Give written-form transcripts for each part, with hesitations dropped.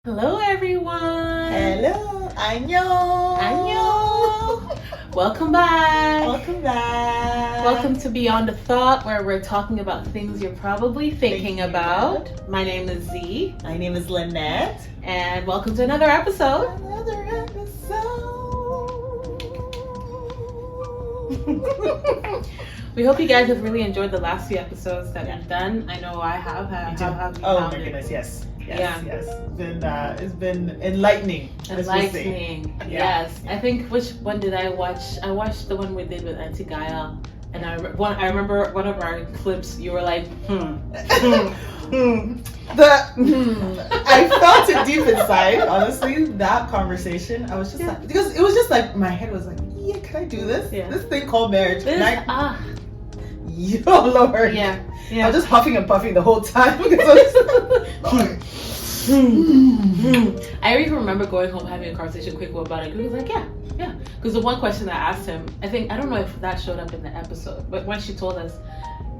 Hello, everyone. Hello, 안녕. Annyeong. Welcome back. Welcome back. Welcome to Beyond the Thought, where we're talking about things you're probably thinking about. My name is Z, My name is Lynette. and welcome to another episode. Another episode. We hope you guys have really enjoyed the last few episodes that we've done. I know I have. How have you Oh found my it? goodness, yes. Yeah. Yes. It's been enlightening. let's just say. Enlightening. Yeah. Yes. I think, which one did I watch? I watched the one we did with Auntie Gaia. And I remember one of our clips, you were like, I felt it deep inside. Honestly, that conversation, I was just like, because it was just like my head was like, yeah, can I do this? Yeah. This thing called marriage. This, Can I? Yo, Lord. yeah. I was just huffing and puffing the whole time because I was I even remember going home having a conversation quick about it. He was like, yeah. Because the one question I asked him, I don't know if that showed up in the episode, but when she told us,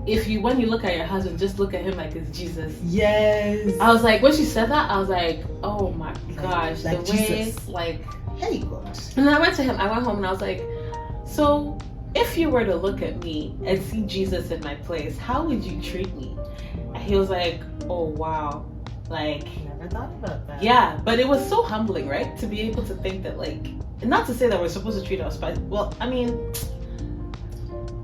when you look at your husband, just look at him like it's Jesus. Yes. I was like, when she said that, I was like, oh my gosh, like the way, Jesus. like. Hey, God. And then I went home and I was like, so if you were to look at me and see Jesus in my place, how would you treat me? And he was like, oh wow, like, Never thought about that. yeah, but it was so humbling, right? To be able to think that, like, not to say that we're supposed to treat us, but, well, I mean,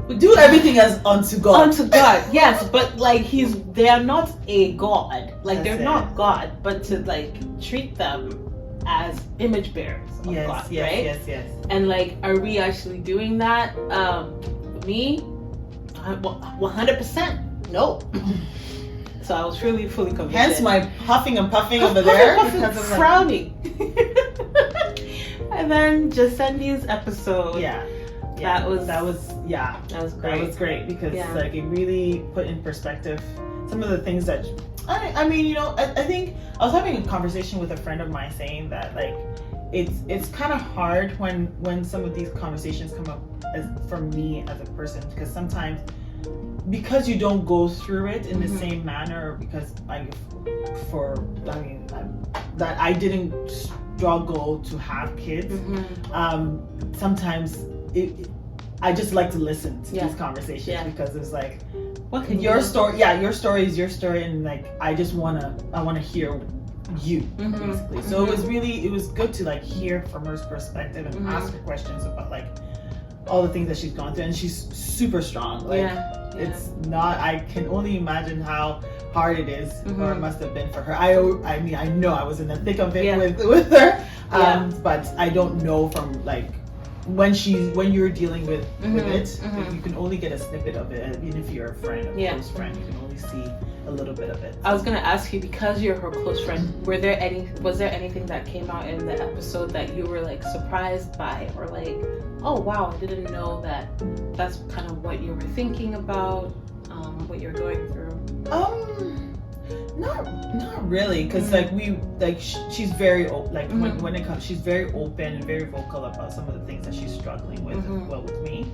We do everything as unto God. unto God, yes, but like they are not a God, like That's they're it. not God, but to like treat them as image bearers of Yes, God, yes, right? yes. And like, are we actually doing that? Me, 100% no. So I was really fully convinced. Hence my huffing and puffing over there. because I'm like, frowning. And then Jacendi's episode. yeah. That was That was great. That was great because Yeah. like it really put in perspective some of the things that I mean, you know, I think I was having a conversation with a friend of mine saying that like it's kind of hard when some of these conversations come up for me as a person, because sometimes because you don't go through it in the same manner, or because that I didn't struggle to have kids. Sometimes I just like to listen to these conversations because it's like, What can your you story, your story is your story, and like I wanna hear you basically. So it was good to like hear from her perspective and ask her questions about like all the things that she's gone through, and she's super strong. Like it's not, I can only imagine how hard it is, or it must have been for her. I mean, I know I was in the thick of it with her, but I don't know from like when you're dealing with it, you can only get a snippet of it. Even if you're a friend, a close friend, you can only see a little bit of it. I was gonna ask you, because you're her close friend, was there anything that came out in the episode that you were like surprised by, or like, oh wow, I didn't know that's kind of what you were thinking about, what you're going through? Not really, because she's very when it comes, she's very open and very vocal about some of the things that she's struggling with as well with me.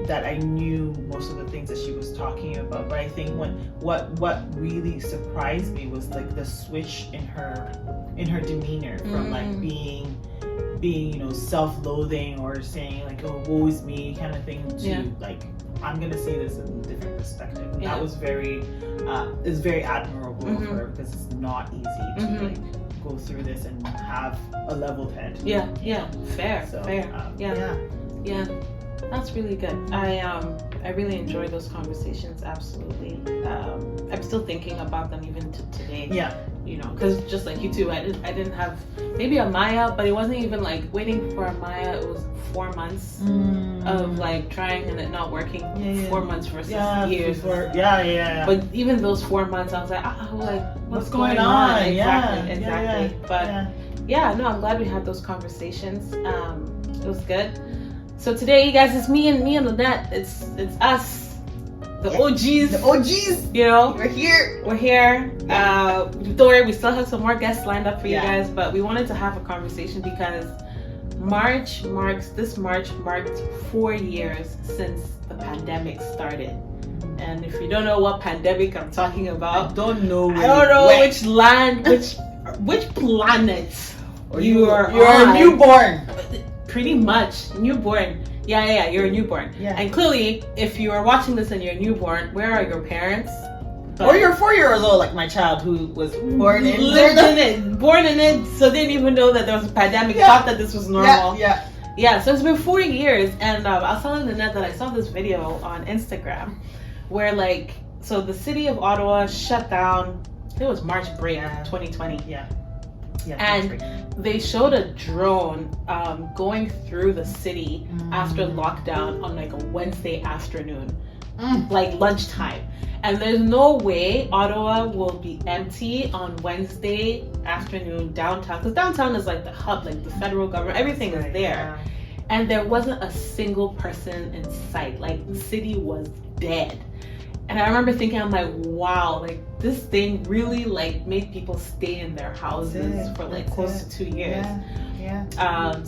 That I knew most of the things that she was talking about, but I think what really surprised me was like the switch in her demeanor from like being self-loathing or saying like, oh, woe is me kind of thing, to like, I'm gonna see this in a different perspective. And that was very admirable of her, because it's not easy to like go through this and have a level head. Fair. Yeah. That's really good. I really enjoy those conversations. Absolutely. I'm still thinking about them even to today. Yeah. You know, because just like you too, I didn't have maybe a Maya, but it wasn't even like waiting for a Maya. It was 4 months of like trying and it not working. 4 months versus years. But even those 4 months, I was like, what's going on? Exactly. But no, I'm glad we had those conversations. It was good. So today, you guys, it's me and Lynette. It's us. The OGs. The OGs. You know, We're here. Don't worry, we still have some more guests lined up for you guys, but we wanted to have a conversation because this March marked 4 years since the pandemic started. And if you don't know what pandemic I'm talking about, I don't know which land, which which planet you're on. a newborn. Pretty much newborn. Yeah, you're a newborn. Yeah. And clearly, if you are watching this and you're a newborn, where are your parents? Or you're 4 years old, like my child who was born in it, so didn't even know that there was a pandemic. Thought that this was normal. Yeah. So it's been 4 years, and I was telling Nanette that I saw this video on Instagram where so the city of Ottawa shut down. It was March break 2020. Yeah. And they showed a drone going through the city after lockdown on a Wednesday afternoon, lunchtime. And there's no way Ottawa will be empty on Wednesday afternoon downtown, because downtown is the hub, the federal government, everything is there. And there wasn't a single person in sight. The city was dead. And I remember thinking, I'm wow, this thing really made people stay in their houses for close to 2 years.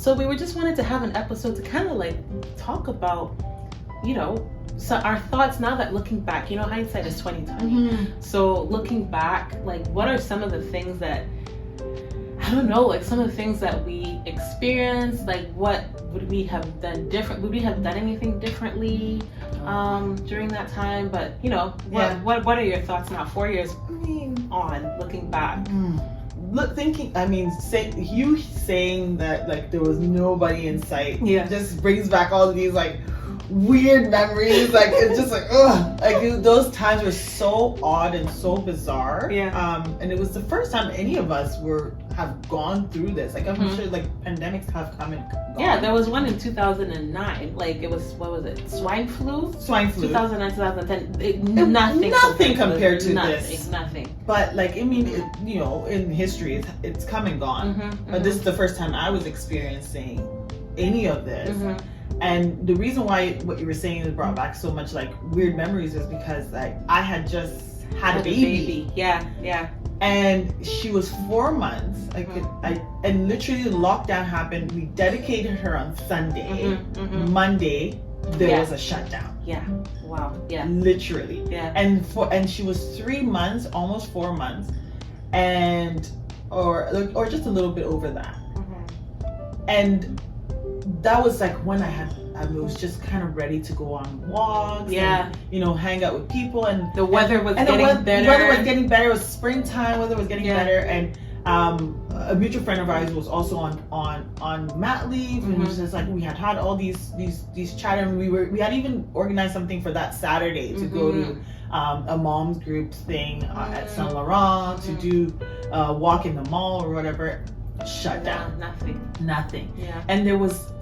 So we just wanted to have an episode to kind of talk about, so our thoughts now that looking back, hindsight is 2020. So looking back, what are some of the things that, I don't know, some of the things that we experienced, what would we have done different? Would we have done anything differently during that time? But what are your thoughts now, 4 years on, looking back? You saying that there was nobody in sight just brings back all of these weird memories. It's just ugh. Those times were so odd and so bizarre. And it was the first time any of us have gone through this. I'm sure pandemics have come and gone. Yeah, there was one in 2009. It was, what was it? Swine flu. 2009, 2010. Nothing compared to this. Nothing. But in history, it's come and gone. But this is the first time I was experiencing any of this. And the reason why what you were saying has brought back so much weird memories is because I had just had a baby. Yeah. And she was 4 months. And literally the lockdown happened. We dedicated her on Sunday. Monday there was a shutdown. Yeah. Wow. Yeah. Literally. Yeah. And she was 3 months, almost 4 months, and or just a little bit over that. And that was when I was just kind of ready to go on walks. And, hang out with people, and the weather was getting better. The weather was getting better. It was springtime. Weather was getting better, and a mutual friend of ours was also on mat leave, and it was just we had all these chat, and we had even organized something for that Saturday to go to a mom's group thing at Saint Laurent to do a walk in the mall or whatever. Shut down. Nothing. Yeah. And it was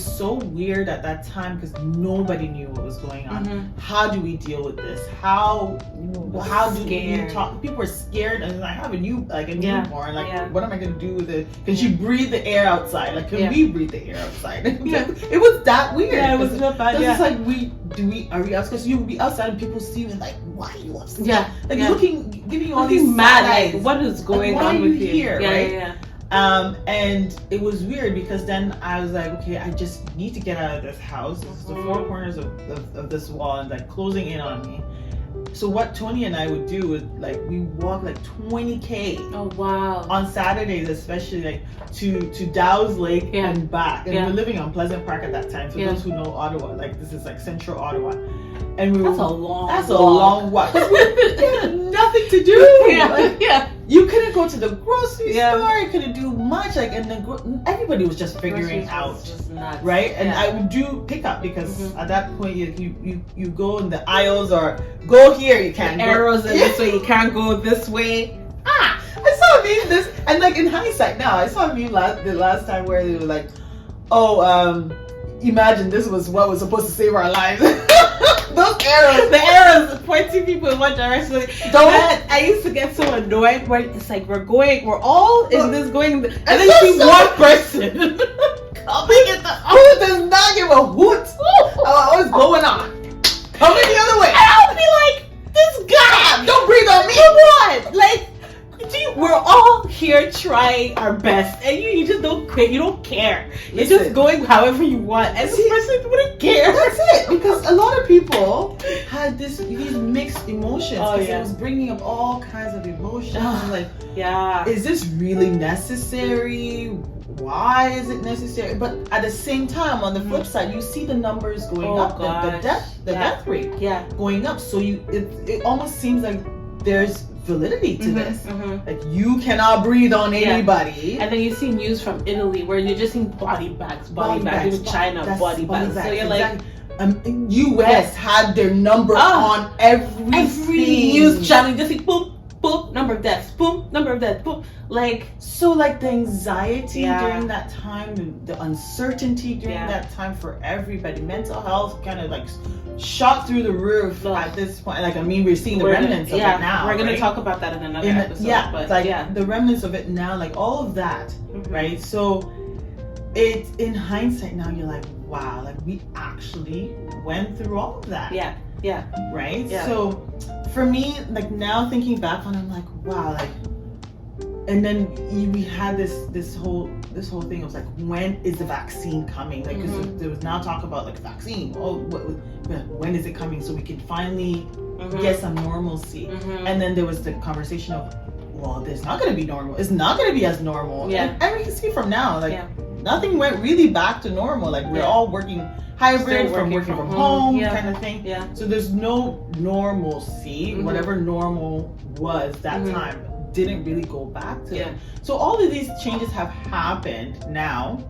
so weird at that time because nobody knew what was going on. How do we deal with this? How do we talk? People were scared, and I have a newborn. What am I going to do with it? Can she breathe the air outside? Can we breathe the air outside? It was that weird. Yeah, it was not bad. It's are we outside? Because you would be outside and people see you and why are you upset? Giving you all these mad eyes. What is going on with you here? Right? Yeah. And it was weird because then I was okay, I just need to get out of this house. This is the four corners of this wall and closing in on me. So what Tony and I would do is we walk 20K. Oh wow! On Saturdays, especially to Dow's Lake and back. And we're living on Pleasant Park at that time. For those who know Ottawa, this is central Ottawa. And that's a long walk. We had nothing to do. You couldn't go to the grocery store. You couldn't do much. And everybody was just figuring out, right? And I would do pickup because at that point you go in the aisles or go here. You can't. Arrows in this way. You can't go this way. I saw a meme this, and in hindsight now, I saw a meme the last time where they were imagine this was what was supposed to save our lives. Those arrows. The arrows pointing people in one direction. I used to get so annoyed when it's we're all in this going, and then you see one person coming at who does not give a hoot what's going on. Coming the other way. And I'll be this guy, don't breathe on me. Come on. We're all here trying our best, and you just don't quit. You don't care. You're just going however you want, and this person wouldn't care. That's it, because a lot of people had these mixed emotions. Oh, It was bringing up all kinds of emotions. Like, yeah, is this really necessary? Why is it necessary? But at the same time, on the flip side, you see the numbers going up, the death rate going up. So it almost seems like there's validity to this. Like, you cannot breathe on anybody. And then you see news from Italy where you're just seeing body bags, even China, body bags. So you're like, US had their number on every news channel. Just see boom, boom, number of deaths, boom, number of deaths, boom. Like, so like the anxiety during that time, the uncertainty during that time for everybody, mental health kind of like shot through the roof at this point. Like, I mean, we're seeing the remnants of it now. We're going to talk about that in another episode. But the remnants of it now, like all of that, right? So it's in hindsight now, you're like, wow, like we actually went through all of that. Right? Yeah. So for me, like now thinking back on it, I'm like, wow, like, and then we had this whole thing. It was like, when is the vaccine coming? Like, because there was now talk about like vaccine. Oh, when is it coming? So we can finally get some normalcy. And then there was the conversation of, well, it's not going to be normal. It's not going to be as normal. Yeah. And we can see from now, like nothing went really back to normal. Like we're all working hybrid, working from home kind of thing. Yeah. So there's no normalcy. Whatever normal was that time didn't really go back to it. So all of these changes have happened now.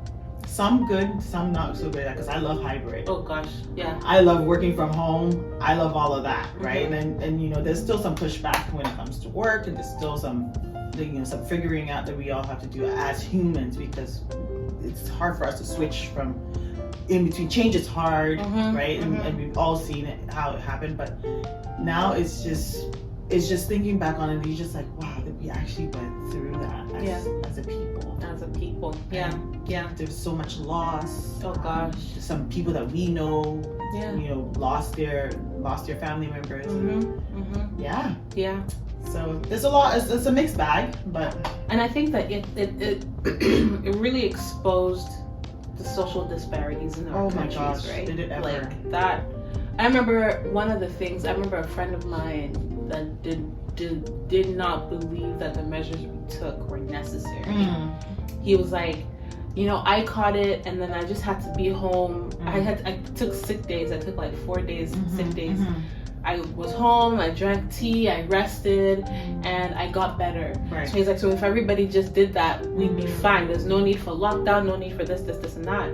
Some good, some not so good, because I love hybrid. Oh gosh, yeah. I love working from home. I love all of that, right? And you know, there's still some pushback when it comes to work, and there's still some figuring out that we all have to do as humans, because it's hard for us to switch from in between. Change is hard, right? And we've all seen it, how it happened, but now it's just thinking back on it, you're just like, wow, that we actually went through that as a people. As a people, yeah. There's so much loss. Oh gosh. Some people that we know, you know, lost their family members. Yeah. So there's a lot. It's a mixed bag, but. And I think that it really exposed the social disparities in our countries, gosh, right? Did it ever? Like that. I remember one of the things. I remember a friend of mine that did not believe that the measures we took were necessary. He was like, you know, I caught it, and then I just had to be home. I took sick days. I took like 4 days sick days. I was home, I drank tea, I rested, and I got better. So he's like, so if everybody just did that, we'd be fine. There's no need for lockdown, no need for this, and that.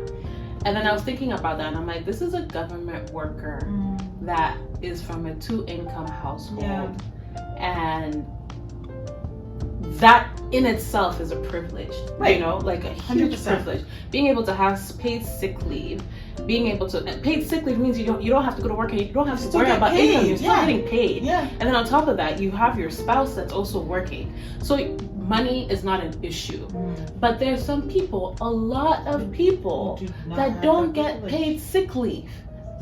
And then I was thinking about that, and I'm like, this is a government worker that is from a 2-income household. And that in itself is a privilege, you know, like a huge 100%. Privilege. Being able to have paid sick leave, paid sick leave means you don't have to go to work, and you don't have to worry about income. You're still getting paid. And then on top of that, you have your spouse that's also working. So money is not an issue. But there's some people, a lot of people that don't get paid sick leave.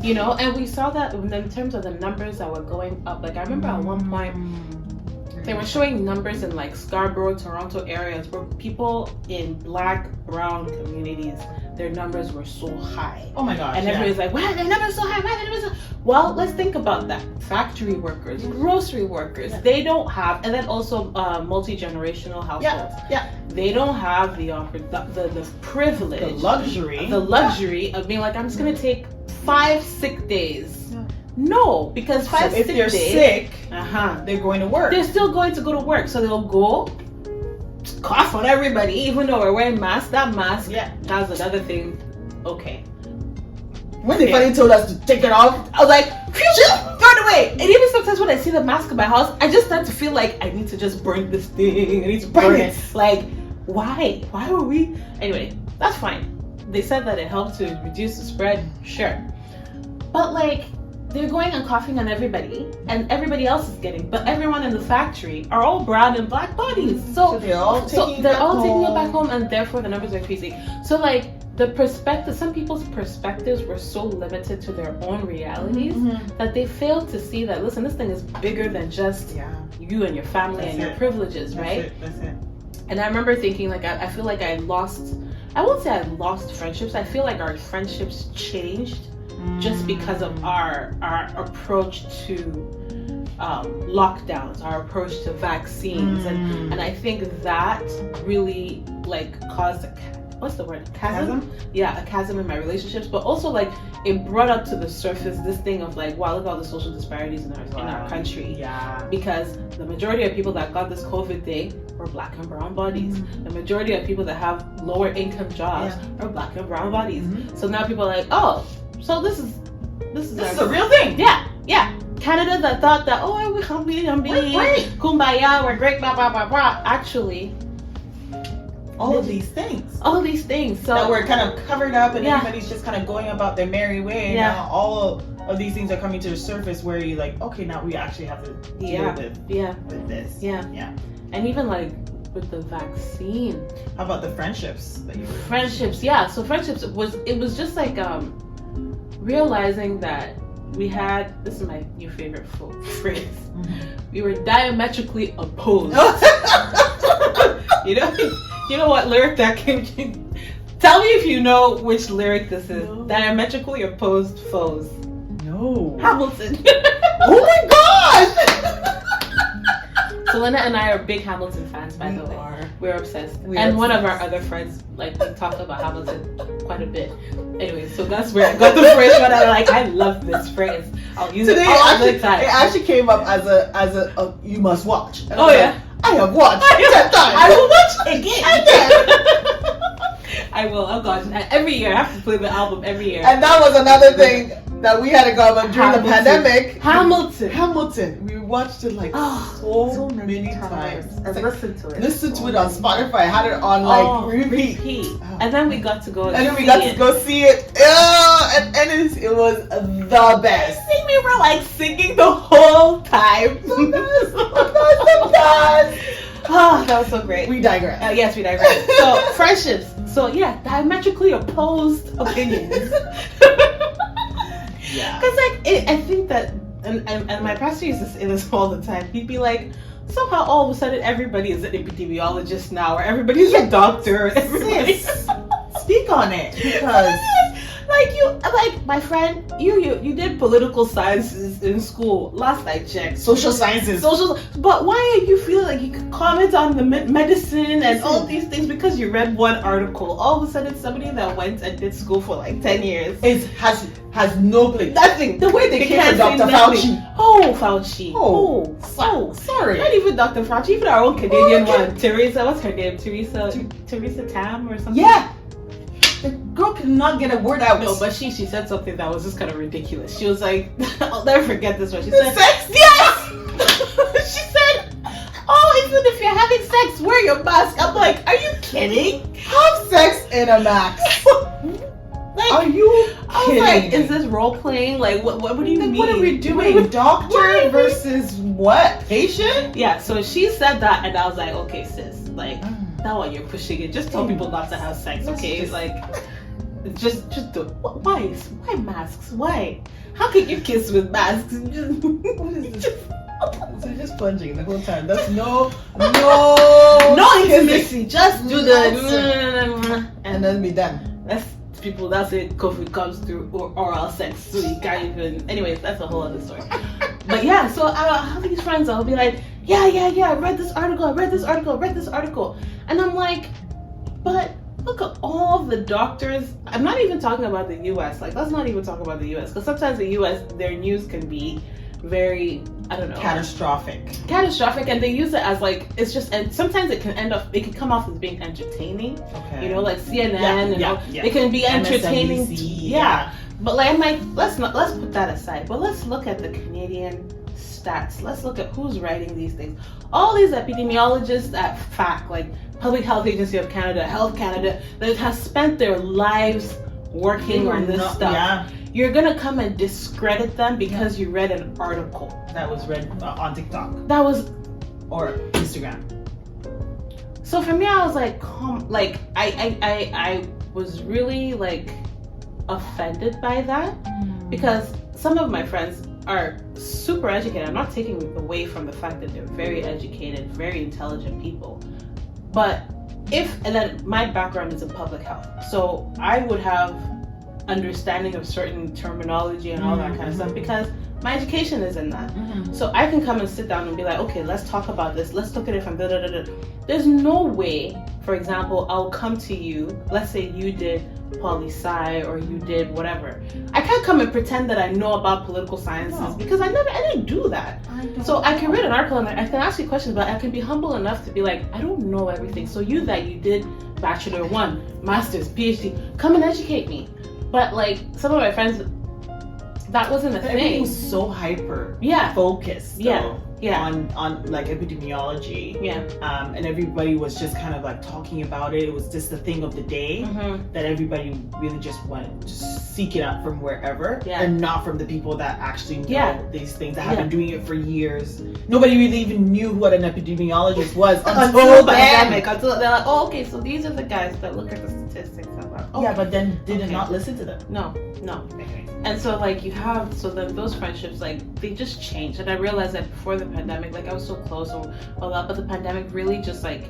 You know, and we saw that in terms of the numbers that were going up. Like I remember at one point, they were showing numbers in like Scarborough, Toronto areas where people in Black, brown communities, their numbers were so high. Oh my gosh. And everybody's like, why are their numbers so high? Why are their numbers so high? Well, let's think about that. Factory workers, grocery workers, they don't have, and then also multi-generational households. They don't have the privilege, the luxury of being like, I'm just gonna take 5 sick days. No, because if they're sick, they're going to work. They're still going to go to work, so they'll go cough on everybody, even though we're wearing masks. That mask has another thing. Okay. When they finally told us to take it off, I was like, throw it away. And even sometimes when I see the mask in my house, I just start to feel like I need to just burn this thing. I need to burn it. Like, why? Why were we? Anyway, that's fine. They said that it helped to reduce the spread. Sure. But like, they're going and coughing on everybody, and everybody else is getting, but everyone in the factory are all brown and black bodies. So they're all taking it back home, and therefore the numbers are increasing. So like the perspective, some people's perspectives were so limited to their own realities that they failed to see that, listen, this thing is bigger than just you and your family and your privileges, right? That's it. And I remember thinking, like, I feel like I lost I won't say I lost friendships. I feel like our friendships changed just because of our approach to lockdowns, our approach to vaccines, and I think that really like caused what's the word? Chasm? Yeah, a chasm in my relationships, but also like it brought up to the surface this thing of like, wow, look at all the social disparities in our country. Yeah. Because the majority of people that got this COVID thing were Black and brown bodies. The majority of people that have lower income jobs are Black and brown bodies. So now people are like, oh, so this is a real thing. Yeah. Canada that thought that, oh, I'm kumbaya, we're great, blah blah blah blah. Actually, all of these things so that were kind of covered up, and everybody's just kind of going about their merry way, and now all of these things are coming to the surface where you're like, okay, now we actually have to deal with this. And even like with the vaccine, how about the friendships that you so friendships was just like realizing that we had, this is my new favorite phrase, we were diametrically opposed. You know what lyric that came to? Tell me if you know which lyric this is. No. Diametrically opposed foes. No. Hamilton. Oh my gosh! Selena and I are big Hamilton fans, by the way. We're obsessed. One of our other friends, like, we talk about Hamilton quite a bit. Anyway, so that's where I got the phrase, but I'm like, I love this phrase. I'll use it all the time. It actually came up as a you must watch. Oh yeah. I have watched 10 times. I will watch again. I will. Oh gosh. Every year. I have to play the album every year. And that was another thing that we had to go about during the pandemic. Hamilton. We watched it like so many times. And listened to it. Listened to it on Spotify. I had it on like repeat. And then we got to go see it. And it was the best. I think we were like singing the whole time. The best. Oh, that was so great. We digress. Yes, we digress. So friendships. So yeah, diametrically opposed opinions. Because like I think that, and my pastor used to say this all the time. He'd be like, somehow all of a sudden everybody is an epidemiologist now, or everybody's a doctor. Speak on it, because like my friend, you did political sciences in school. Last I checked, social sciences. But why are you feeling like you could comment on the medicine and all these things because you read one article? All of a sudden, somebody that went and did school for like 10 years has no place. Nothing. The way they came for Dr. Fauci. Oh, Fauci. Oh, sorry. Not even Dr. Fauci. Even our own Canadian one, Teresa. What's her name? Teresa Tam or something. Yeah. The girl could not get a word out. No, but she said something that was just kind of ridiculous. She was like, I'll never forget this one. She said, sex? Yes! She said, oh, even if you're having sex, wear your mask. I'm like, are you kidding? Have sex in a mask. Are you kidding? I was like, is this role playing? Like, what do you mean? What are we doing? Doctor versus what? Patient? Yeah, so she said that, and I was like, okay, sis, like, that one you're pushing it. Just tell people not to have sex, okay? Just do it. Why masks? Why? How can you kiss with masks? What is this? So just plunging the whole time. That's no intimacy. Just do the and then be done. That's it. COVID comes through oral sex, so you can't even. Anyways, that's a whole other story. But yeah, so I'll have these friends. I'll be like, yeah. I read this article, and I'm like, but look at all the doctors. I'm not even talking about the U.S. Like, let's not even talk about the U.S. because sometimes the U.S. their news can be very, I don't know, catastrophic, and they use it as like, it's just, and sometimes it can come off as being entertaining. Okay. You know, like CNN it can be entertaining. MSNBC, But like, I'm like, let's put that aside. But let's look at the Canadian stats. Let's look at who's writing these things. All these epidemiologists at FAC, like Public Health Agency of Canada, Health Canada, that have spent their lives working on this stuff. Yeah. You're gonna come and discredit them because you read an article that was read on TikTok. Or Instagram. So for me, I was like, I was really like offended by that because some of my friends are super educated. I'm not taking away from the fact that they're very educated, very intelligent people, but and then my background is in public health, so I would have understanding of certain terminology and all that kind of stuff because my education is in that. So I can come and sit down and be like, okay, let's talk about this. Let's look at it from da da da da. There's no way, for example, I'll come to you. Let's say you did poli-sci or you did whatever. I can't come and pretend that I know about political sciences because I didn't do that. So I can read an article and I can ask you questions, but I can be humble enough to be like, I don't know everything. So you did Bachelor 1, Master's, PhD, come and educate me. But like some of my friends, that wasn't a thing. Everything was so hyper focused on like epidemiology. And everybody was just kind of like talking about it. It was just the thing of the day that everybody really just went to seek it out from wherever and not from the people that actually know these things that have been doing it for years. Nobody really even knew what an epidemiologist was until the pandemic. Until they're like, oh, okay, so these are the guys that look at the statistics. Yeah, but then did not listen to them. No. Okay. And so like then those friendships, like they just changed. And I realized that before the pandemic, like I was so close and all that, but the pandemic really just like,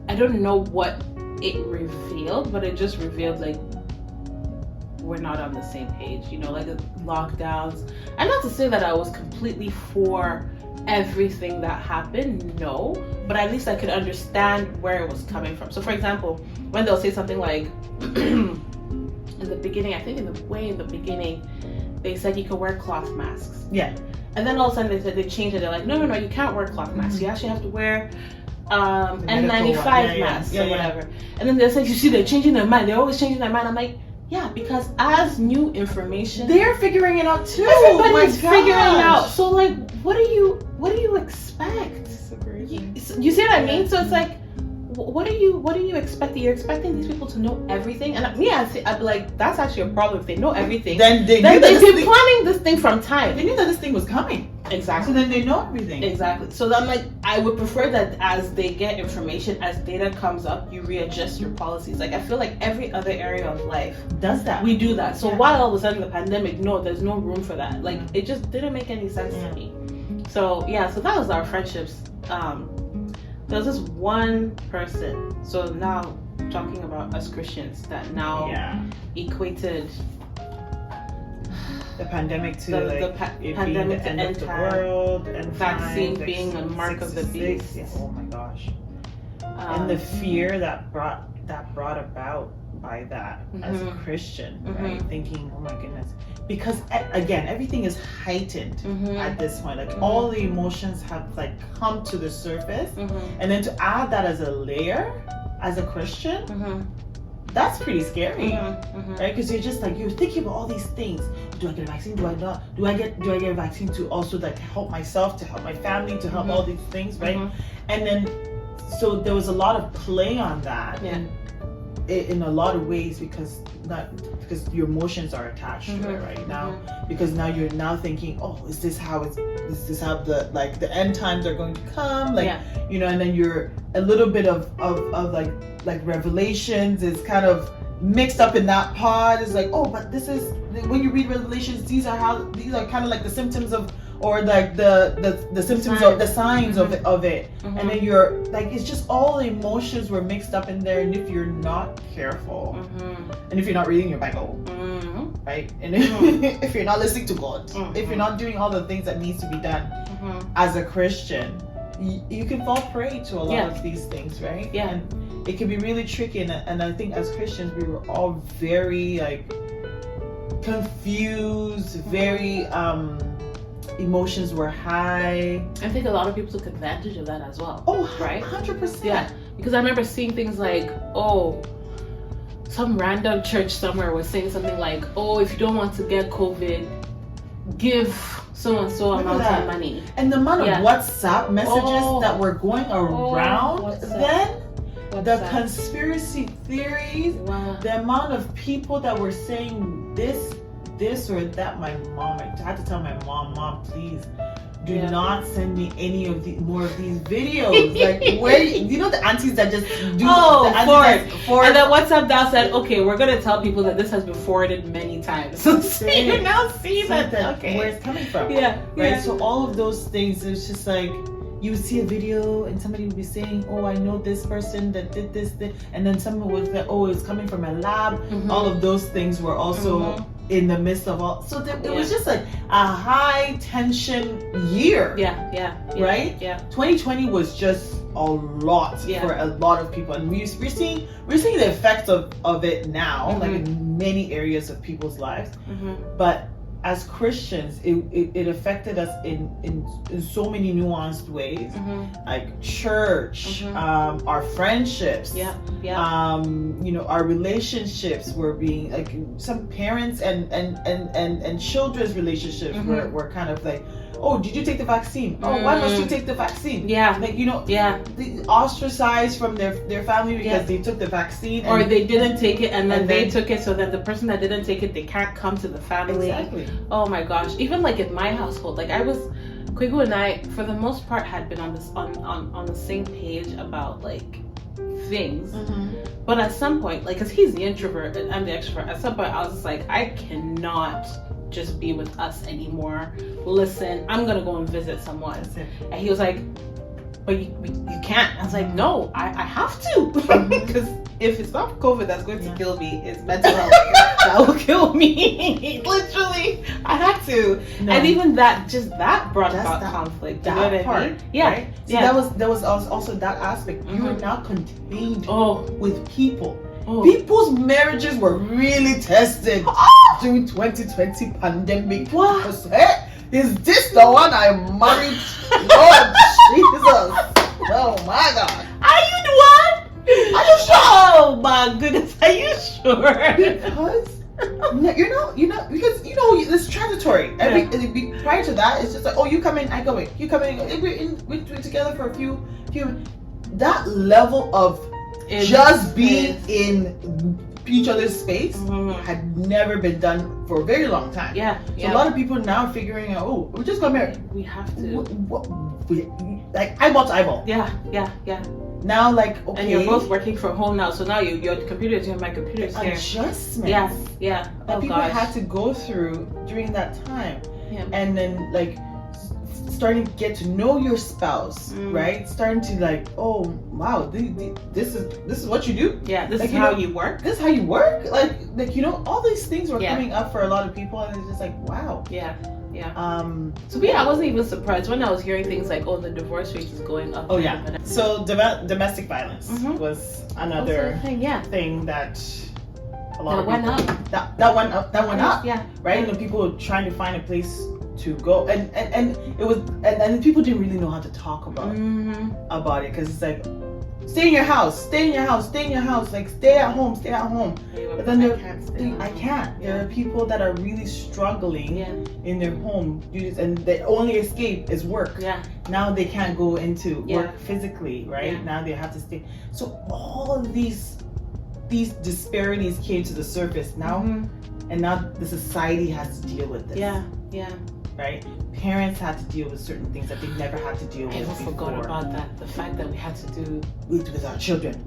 I don't know what it revealed, but it just revealed like we're not on the same page, like the lockdowns. And not to say that I was completely for everything that happened, no, but at least I could understand where it was coming from. So for example, when they'll say something like in the beginning, I think in the beginning, they said you could wear cloth masks. Yeah. And then all of a sudden they said they changed it. They're like, no, you can't wear cloth masks. You actually have to wear N95 masks or whatever. And then they said, you see, they're changing their mind. They're always changing their mind. I'm like, yeah, because as new information, they're figuring it out too. Everybody's figuring it out. So like, what do you expect? You see what I mean? So it's like, what are you expecting? You're expecting these people to know everything? And I'd be like, that's actually a problem. If they know everything, then they've been planning this thing from time. They knew that this thing was coming. Exactly. So then they know everything. Exactly. So I'm like, I would prefer that as they get information, as data comes up, you readjust your policies. Like I feel like every other area of life does that. We do that. So why all of a sudden the pandemic? No, there's no room for that. Like it just didn't make any sense to me. So so that was our friendships. There was this one person. So now talking about us Christians that now equated the pandemic to the pandemic to end the world and vaccine being a mark of the beast. Oh my gosh. And the fear that brought about by that as a Christian, right? Thinking, oh my goodness. Because again, everything is heightened at this point. Like all the emotions have like come to the surface, and then to add that as a layer, as a Christian, that's pretty scary, right? Because you're thinking about all these things. Do I get a vaccine? Do I not? Do I get a vaccine to also like help myself, to help my family, to help all these things, right? And then, so there was a lot of play on that. In a lot of ways because your emotions are attached to it right now, because now you're now thinking, oh, is this how the end times are going to come, and then you're a little bit of like Revelations is kind of mixed up in that pod. It's like, oh, but this is when you read Revelations, these are kind of like the symptoms of, or like the symptoms of the signs of it. And then you're like, it's just all the emotions were mixed up in there. And if you're not careful, and if you're not reading your Bible, right, and if you're not listening to God, if you're not doing all the things that needs to be done as a Christian, you can fall prey to a lot of these things, right? And it can be really tricky. And I think as Christians, we were all very like confused, very emotions were high. I think a lot of people took advantage of that as well. Oh, right? 100%. Yeah, because I remember seeing things like, some random church somewhere was saying something like, if you don't want to get COVID, give so and so amount of money. And the amount of WhatsApp messages that were going around then, the conspiracy theories, the amount of people that were saying this or that. My mom, I had to tell my mom, please do not send me any of more of these videos. Like, where the aunties that just do forward. And then WhatsApp now said, okay, we're gonna tell people that this has been forwarded many times. So you now see that where it's coming from. Right. So all of those things, it's just like you would see a video and somebody would be saying, oh, I know this person that did this, and then someone would say, oh, it's coming from a lab. All of those things were also in the midst of all. So it was just like a high tension year. Right? 2020 was just a lot for a lot of people, and we're seeing the effects of it now, like in many areas of people's lives. But as Christians, it affected us in so many nuanced ways, like church, our friendships, our relationships were being like, some parents and children's relationships were kind of like, oh, did you take the vaccine? Oh, why must you take the vaccine? They ostracized from their family because they took the vaccine, or they didn't take it, and then they took it, so that the person that didn't take it, they can't come to the family. Exactly. Oh my gosh! Even like in my household, like Kwigu and I, for the most part, had been on the same page about like things. But at some point, like, cause he's the introvert and I'm the extrovert, at some point I was just like, I cannot just be with us anymore. Listen, I'm gonna go and visit someone. And he was like, but you can't. I was like, no, I have to. Because if it's not COVID that's going to kill me, it's mental health that will kill me. Literally, I had to. No. And even that brought about conflict. That you know what part, I mean? Yeah. Right? So that was also that aspect. You were now contained with people. People's marriages were really tested during 2020 pandemic. What? Is this the one I married? Lord Jesus! Oh my God! Are you the one? Are you sure? Oh my goodness! Are you sure? Because you're not because it's transitory. Prior to that, it's just like, oh, you come in, I go in. You come in, we're together for a few. That level of just being in each other's space had never been done for a very long time. So a lot of people now are figuring out, oh, we're just gonna marry. We have to. Like eyeball to eyeball. Yeah. Now, like, okay. And you're both working from home now, so now your computer's here, my computer's here. Adjustments. Yeah. That people had to go through during that time. And then, like, starting to get to know your spouse, right? Starting to like, oh wow, this is what you do. This is how you work. This is how you work. Like all these things were coming up for a lot of people, and it's just like, wow. So I wasn't even surprised when I was hearing things like, oh, the divorce rate is going up. So domestic violence was another thing that a lot of people, went up. That went up. Right. And people were trying to find a place to go, and it was, and people didn't really know how to talk about it, because it's like, stay in your house, like stay at home. But then I can't. There are people that are really struggling in their home, and their only escape is work. Now they can't go into work physically, right? Now they have to stay. So all of these disparities came to the surface now, and now the society has to deal with this. Right? Parents had to deal with certain things that they never had to deal with before. I forgot about that. The fact that we had to do with our children.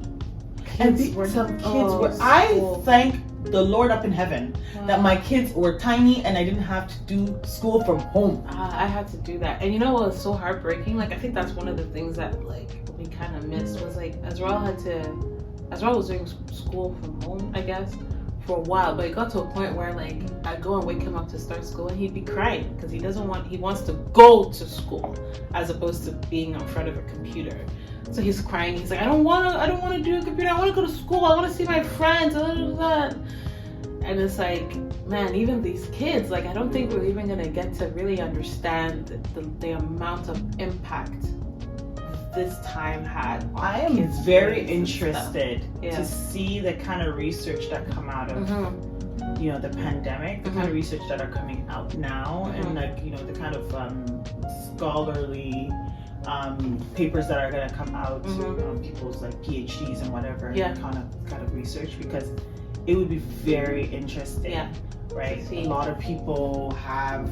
I thank the Lord up in heaven that my kids were tiny and I didn't have to do school from home. I had to do that. And you know what was so heartbreaking? Like, I think that's one of the things that like we kind of missed, was like Azrael was doing school from home, I guess, for a while, but it got to a point where like I'd go and wake him up to start school and he'd be crying because he wants to go to school as opposed to being in front of a computer. So he's crying. He's like, I don't want to do a computer. I want to go to school. I want to see my friends. And it's like, man, even these kids, like, I don't think we're even gonna get to really understand the amount of impact this time had on I am very interested to see the kind of research that come out of the pandemic, the kind of research that are coming out now, and like the kind of scholarly papers that are going to come out, people's like PhDs and whatever, kind of research, because it would be very interesting, right? A lot of people have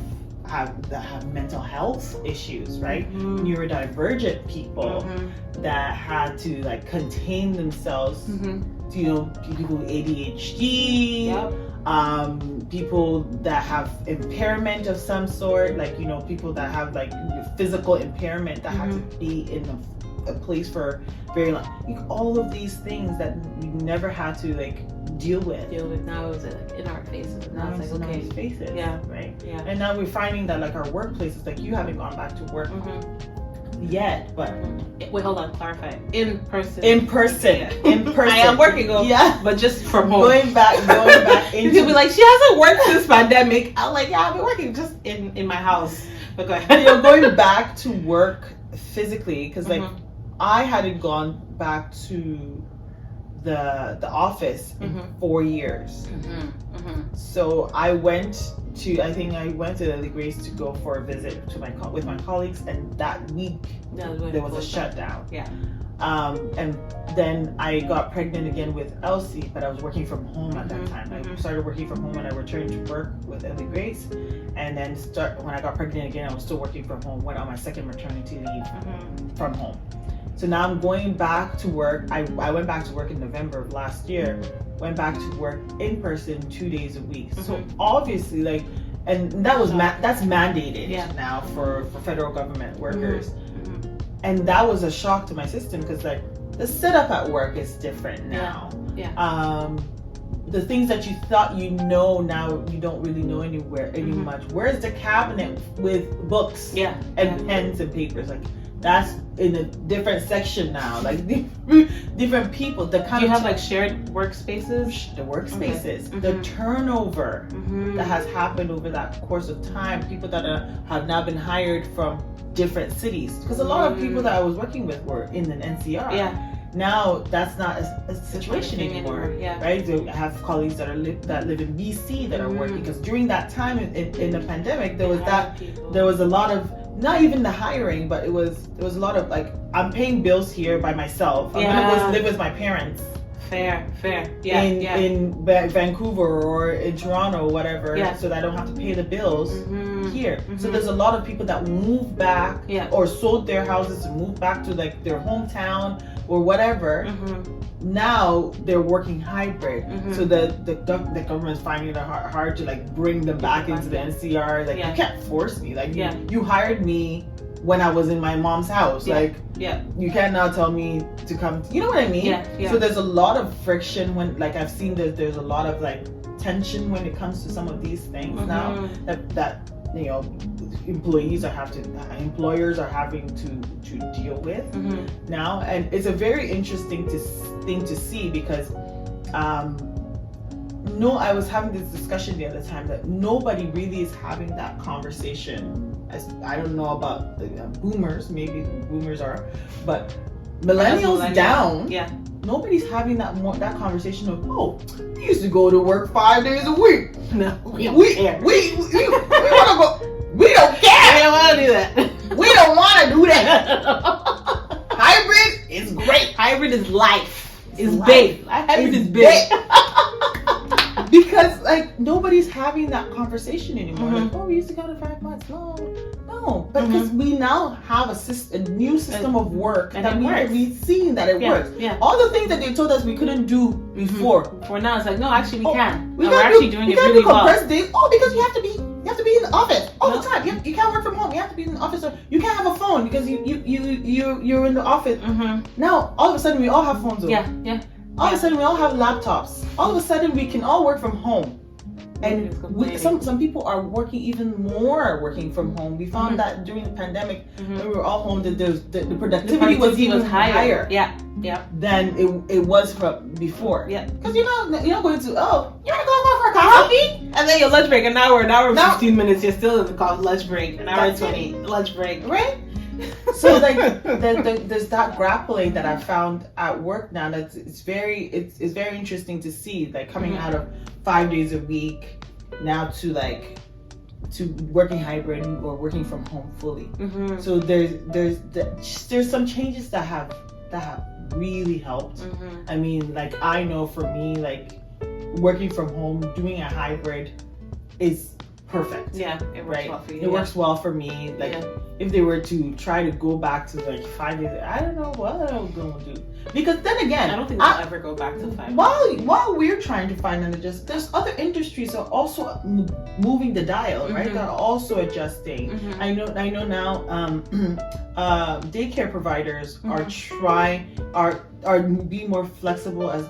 mental health issues, right? Neurodivergent people that had to like contain themselves, people with ADHD, people that have impairment of some sort, like, you know, people that have like physical impairment that have to be in a place for very long. Like, all of these things that we never had to like deal with. Now it's like in our faces. Now it's like, okay, faces. Yeah. Right. Yeah. And now we're finding that like our workplaces, like you haven't gone back to work yet, but wait, hold on, clarify. In person. I am working but just from home. Going back into People be like, she hasn't worked since pandemic. I'm like, yeah, I've been working just in my house. But go ahead. You're going back to work physically, because like I hadn't gone back to the office in 4 years. So I went to the Grace to go for a visit to with my colleagues, and that week there was a shutdown. Yeah. And then I got pregnant again with Elsie, but I was working from home at that time. I started working from home and I returned to work with Ellie Grace, and then when I got pregnant again, I was still working from home. Went on my second maternity leave from home. So now I'm going back to work. I went back to work in November of last year. Went back to work in person 2 days a week. So obviously, like, and that was that's mandated now for federal government workers. And that was a shock to my system, because like the setup at work is different now. The things that you thought you know, now you don't really know any much. Where's the cabinet with books and pens and papers? Like, that's in a different section now. Like different people. The kind Do you have like shared workspaces? The workspaces, the turnover that has happened over that course of time. People that have now been hired from different cities, because a lot of people that I was working with were in an NCR. Now that's not a situation anymore. Right? So I have colleagues that live in BC that are working, because during that time in the pandemic, there was a lot of, not even the hiring, but there was a lot of like, I'm paying bills here by myself. I'm gonna go live with my parents. Fair. In Vancouver or in Toronto, whatever, so that I don't have to pay the bills here. So there's a lot of people that moved back or sold their houses to move back to like their hometown or whatever. Now they're working hybrid. So the government's finding it hard to like bring them back into the NCR. Like, you can't force me. Like, you hired me when I was in my mom's house. You can't now tell me to come. You know what I mean? So there's a lot of friction when, like, I've seen that there's a lot of like tension when it comes to some of these things now that you know, employers are having to deal with now. And it's a very interesting thing to see, because I was having this discussion the other time that nobody really is having that conversation. I don't know about the boomers, maybe boomers are, but millennials down. Nobody's having that conversation of, we used to go to work 5 days a week. No, we want to go. We don't care. We don't want to do that. We don't want to do that. Hybrid is great. Hybrid is life. It's big. Hybrid is big. Because like nobody's having that conversation anymore. Like, we used to go to 5 months. No, but because we now have a new system of work that we've seen that it works. All the things that they told us we couldn't do before. For now, it's like, no, actually we can. We're actually doing it really well. Days. Because you have to be in the office all the time. You can't work from home. You have to be in the office. You can't have a phone because you're in the office. Now all of a sudden we all have phones. All of a sudden we all have laptops. All of a sudden we can all work from home. And some people are working from home. We found that during the pandemic, when we were all home, that the productivity was even higher. Than it was from before. Because you're not going to, you want to go for a coffee? And then your lunch break, an hour and 15 minutes, you're still in the lunch break, an hour and 20 lunch break. Right? So like there's that grappling that I found at work now. It's very interesting to see, like, coming out of 5 days a week now to working hybrid or working from home fully. So there's some changes that have really helped. I mean, like, I know for me, like, working from home, doing a hybrid is perfect. Yeah, it works well for you. It works well for me. Like if they were to try to go back to like 5 days, I don't know what I'm gonna do. Because then again, I don't think they'll ever go back to 5 days. While we're trying to find an adjustment, there's other industries that are also moving the dial, right? They're also adjusting. I know now daycare providers are being more flexible as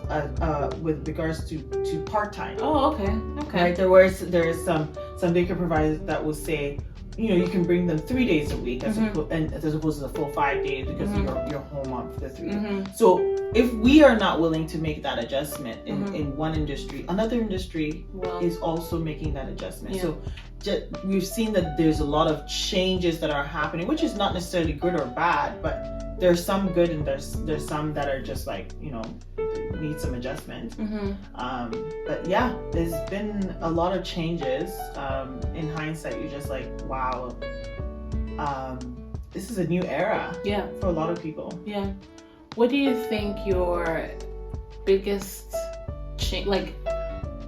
with regards to part-time. Oh, okay. Right, there is some daycare providers that will say, you can bring them 3 days a week as opposed to the full 5 days because you're home on the 3 days. So if we are not willing to make that adjustment in one industry, another industry is also making that adjustment. So we've seen that there's a lot of changes that are happening, which is not necessarily good or bad, but there's some good and there's some that are just like, need some adjustment. But yeah, there's been a lot of changes. In hindsight, you're just like, wow, this is a new era for a lot of people. Yeah. What do you think your biggest change,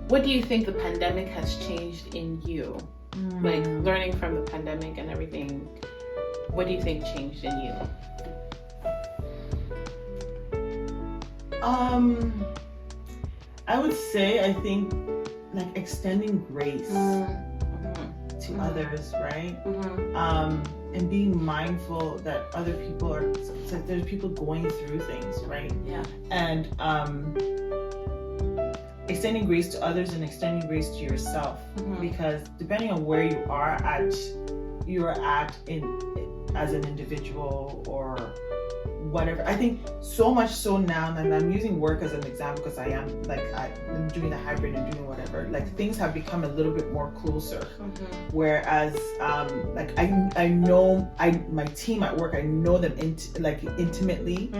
what do you think the pandemic has changed in you? Like learning from the pandemic and everything, what do you think changed in you? I would say, I think like extending grace to others, right? And being mindful that other people there's people going through things, right? Yeah. And extending grace to others and extending grace to yourself, because depending on where you are at as an individual or whatever, I think so much so now, and I'm using work as an example because I'm doing the hybrid and doing whatever, like things have become a little bit more closer. Whereas I know my team at work, I know them intimately.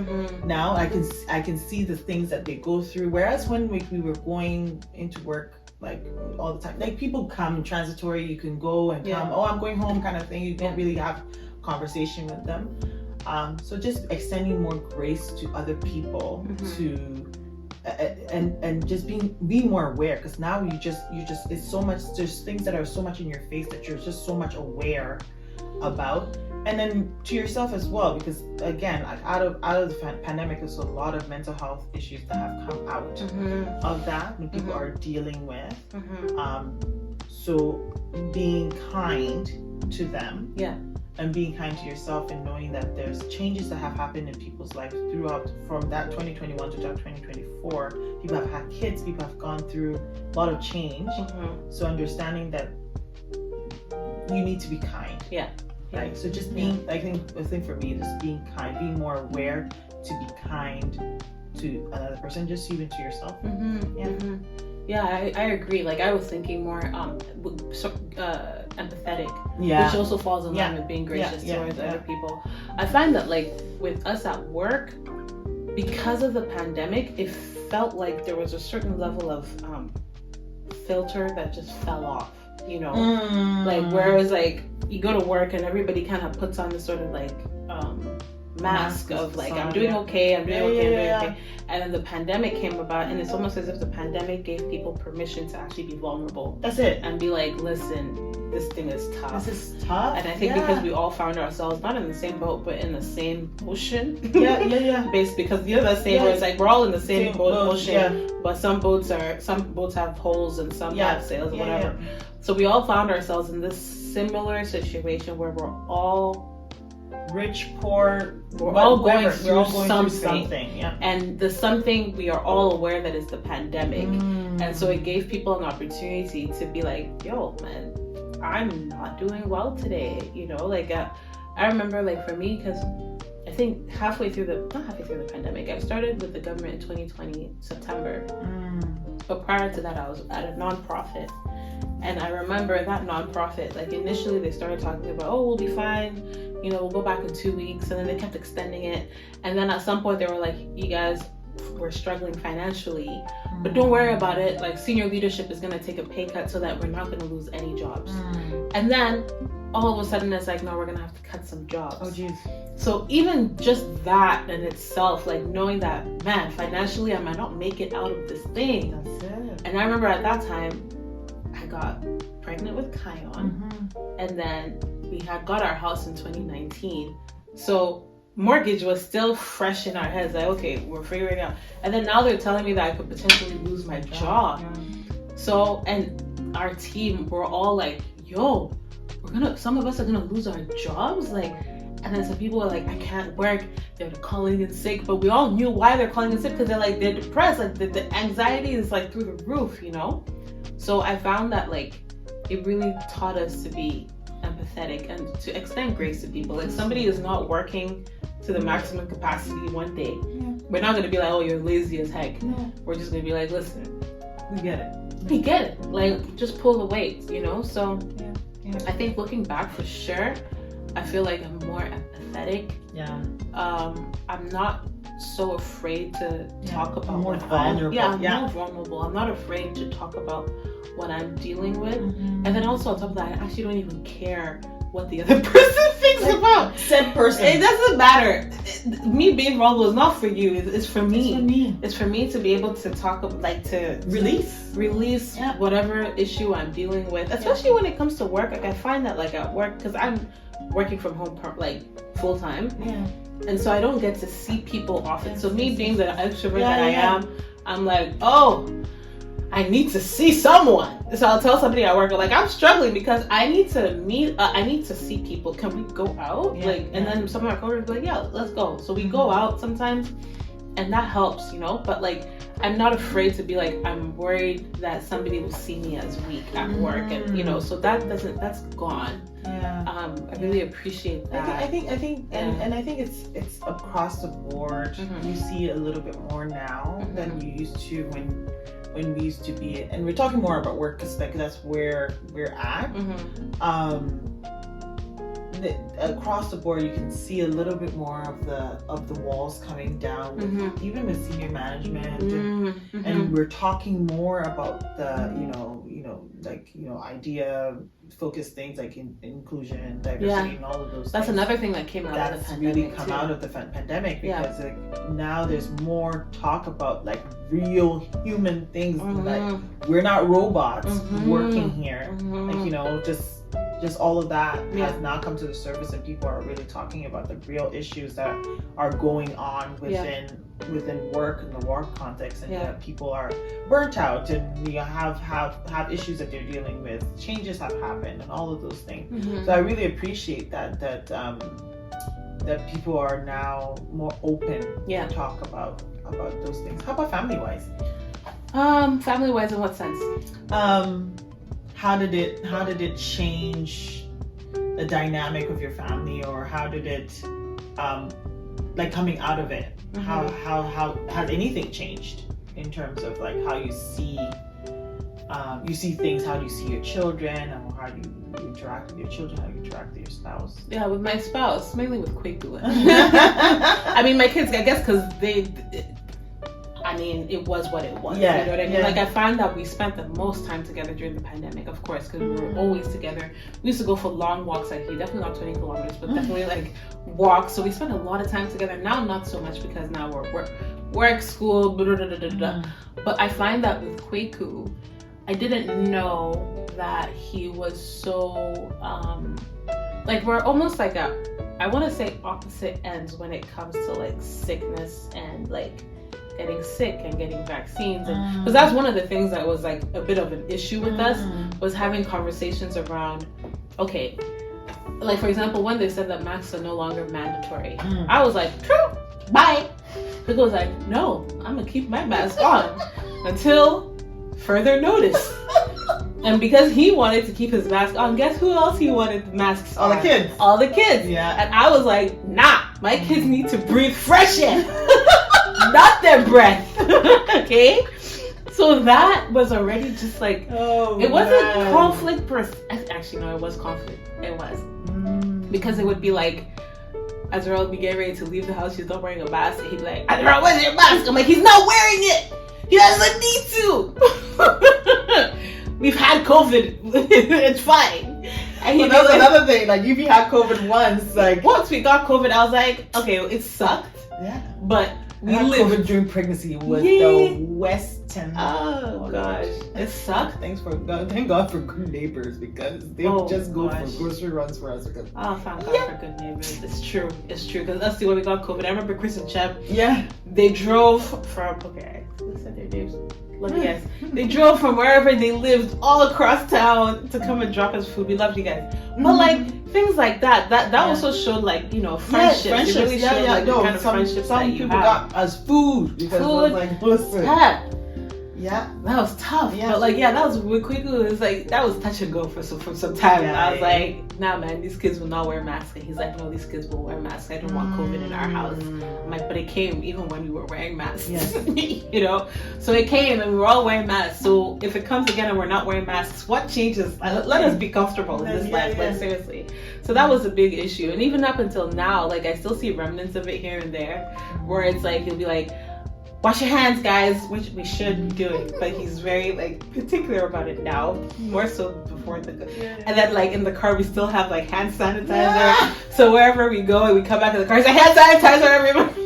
Now I can see the things that they go through, whereas when we were going into work like all the time, like people come transitory, you can go and come, I'm going home kind of thing, you don't really have conversation with them. So just extending more grace to other people, to and just being more aware, because now you just it's so much, there's things that are so much in your face that you're just so much aware about, and then to yourself as well, because again, like out of the pandemic, there's a lot of mental health issues that have come out of that when people are dealing with. So being kind to them, and being kind to yourself, and knowing that there's changes that have happened in people's lives throughout, from that 2021 to 2024. People have had kids, people have gone through a lot of change. So understanding that you need to be kind. Right. So just being, I think for me, just being kind, being more aware to be kind to another person, just even to yourself. Yeah, I agree. Like I was thinking more empathetic, which also falls in line with being gracious towards other people. I find that like with us at work, because of the pandemic, it felt like there was a certain level of filter that just fell off. Like whereas like you go to work and everybody kind of puts on this sort of like mask of like, I'm doing okay, I'm doing okay. And then the pandemic came about, and it's almost as if the pandemic gave people permission to actually be vulnerable. That's it. And be like, listen, this thing is tough. This is tough. And I think because we all found ourselves not in the same boat, but in the same ocean. Based, because that saying where it's like we're all in the same ocean, but some boats have holes and some have sails or whatever. So we all found ourselves in this similar situation where we're all rich, poor, we're all going through something. And the something, we are all aware that is the pandemic. And so it gave people an opportunity to be like, yo man, I'm not doing well today, I remember like for me, because I think not halfway through the pandemic, I started with the government in 2020 September, but prior to that I was at a nonprofit. And I remember that nonprofit, like initially they started talking about, we'll be fine, we'll go back in 2 weeks, and then they kept extending it. And then at some point they were like, you guys, we're struggling financially, but don't worry about it, like senior leadership is going to take a pay cut so that we're not going to lose any jobs. And then all of a sudden it's like, no, we're going to have to cut some jobs. Oh geez. So even just that in itself, like knowing that, man, financially I might not make it out of this thing. That's it. And I remember at that time I got pregnant with Kion, and then we had got our house in 2019. So mortgage was still fresh in our heads. Like, okay, we're figuring it out. And then now they're telling me that I could potentially lose my job. So, and our team, we're all like, yo, some of us are gonna lose our jobs. Like, and then some people are like, I can't work. They're calling in sick, but we all knew why they're calling in sick, because they're depressed. Like the anxiety is like through the roof, you know? So I found that like, it really taught us to be empathetic and to extend grace to people. Like, somebody is not working to the maximum capacity one day. We're not gonna be like, oh, you're lazy as heck. We're just gonna be like, listen, we get it. We get it. Like, just pull the weight, you know? So I think looking back, for sure, I feel like I'm more empathetic. I'm not so afraid to talk about more vulnerable. I'm more vulnerable. I'm not afraid to talk about what I'm dealing with. And then also on top of that, I actually don't even care what the other person thinks about said person. It doesn't matter. Me being vulnerable is not for you. It's for me. It's for me to be able to talk, like, to release whatever issue I'm dealing with, especially when it comes to work. Like, I find that, like, at work, because I'm working from home like full time, and so I don't get to see people often. So me being the extrovert that I am, I'm like, oh, I need to see someone. So I'll tell somebody at work, like, I'm struggling because I need to meet, I need to see people. Can we go out? And then some of our coworkers be like, yeah, let's go. So we go out sometimes, and that helps, you know? But like, I'm not afraid to be like, I'm worried that somebody will see me as weak at work, and you know, so that's gone. I really appreciate that. I think, and I think it's across the board. You see it a little bit more now than you used to when we used to be, and we're talking more about work because that's where we're at. Across the board, you can see a little bit more of the walls coming down, even with senior management, and we're talking more about the idea focused things like inclusion, diversity, and all of those. That's things. another thing that came out of the pandemic. Really come out of the pandemic, because like, now there's more talk about like real human things. Like, we're not robots working here. Like, you know, just all of that has now come to the surface, and people are really talking about the real issues that are going on within work and the work context, and that people are burnt out, and you have issues that they're dealing with. Changes have happened, and all of those things. So I really appreciate that people are now more open to talk about those things. How about family-wise? Family-wise, in what sense? How did it change the dynamic of your family, or how did it like coming out of it? How has anything changed in terms of like how you see things? How do you see your children, and how do you interact with your children? How do you interact with your spouse? Yeah, with my spouse, mainly with Kwaku. I mean, my kids, I guess, because it was what it was. You know what I mean? Like, I found that we spent the most time together during the pandemic, of course, because we were always together. We used to go for long walks. Like, definitely not 20 kilometers, but definitely like walks. So we spent a lot of time together. Now, not so much, because now we're work, school, But I find that with Kwaku, I didn't know that he was so like, we're almost like I want to say opposite ends when it comes to like sickness and like getting sick and getting vaccines, and because that's one of the things that was like a bit of an issue with us, was having conversations around, okay, like for example, when they said that masks are no longer mandatory, I was like, true, bye. People was like, no, I'm gonna keep my mask on until further notice. And because he wanted to keep his mask on, guess who else he wanted masks on? All the kids. Yeah. And I was like, nah, my kids need to breathe fresh air. Not their breath. Okay? So that was already just like, it wasn't conflict actually, no, it was conflict. It was. Because it would be like, Azrael would be getting ready to leave the house, she's not wearing a mask, and he'd be like, Azrael, where's your mask? I'm like, he's not wearing it! He doesn't need to! We've had COVID. It's fine. And that was another thing. Like, if you had COVID once we got COVID, I was like, okay, it sucked. Yeah. But we lived during pregnancy was the Western. Oh gosh, it sucked. Thank God for good neighbors, because they would just go for grocery runs for us. Because thank God for good neighbors. It's true. Because that's the way we got COVID. I remember Chris and Chep. Yeah, they drove from. Okay, let's say their names. Love you guys. They drove from wherever they lived all across town to come and drop us food. We loved you guys. But like things like that also showed like, you know, friendships. Friendships. It really showed like the kind of friendships some that you people have. got us food because it was like, listen. Yeah, that was tough. Yeah, but like, that was really quick. It was like that was touch and go for some time. I was like, nah, man, these kids will not wear masks. And he's like, no, these kids will wear masks. I don't want COVID in our house. I'm like, but it came even when we were wearing masks. You know, so it came and we were all wearing masks. So if it comes again and we're not wearing masks, what changes? Let us be comfortable in this life. Like seriously. So that was a big issue. And even up until now, like I still see remnants of it here and there, where it's like he'll be like, wash your hands, guys, which we should be doing, but he's very like particular about it now, more so before and then like in the car we still have like hand sanitizer, so wherever we go and we come back to the car, it's like hand sanitizer, everybody.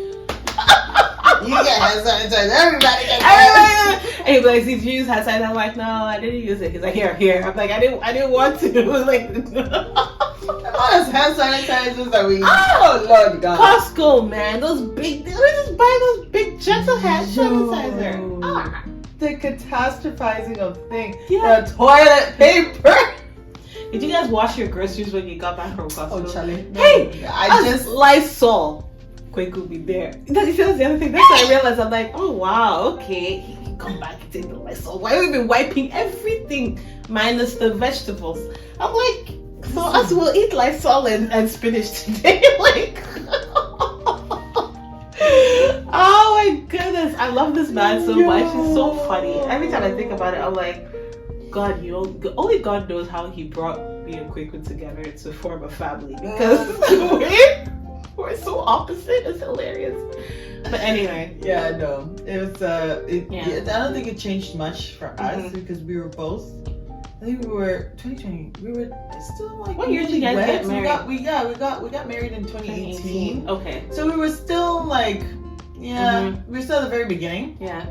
You get hand sanitizer, everybody gets hand. And he's like, did you use hand sanitizer? I'm like, no, I didn't use it. He's like, here. I'm like, I didn't want to. It was like, all those hand sanitizers that we oh Lord God. Costco, man, those big. We just buy those big gentle hand sanitizer. The catastrophizing of things. Yeah. The toilet paper. Did you guys wash your groceries when you got back from Costco? Oh, Charlie. No. Hey, I just Lysol. Quick will be there. That's the other thing. That's what I realized. I'm like, oh wow, okay. He can come back and take the Lysol. Why have we been wiping everything minus the vegetables? I'm like, so us will eat Lysol and spinach today. Like, oh my goodness, I love this man so much. He's so funny. Every time I think about it, I'm like, God, only God knows how he brought me and Kwaku together to form a family, because we're so opposite. It's hilarious. But anyway, no, it was. I don't think it changed much for us because we were both. I think we were 2020. We were still like. What year did you guys get married? We got married in 2018. Okay. So we were still like, we were still at the very beginning. Yeah.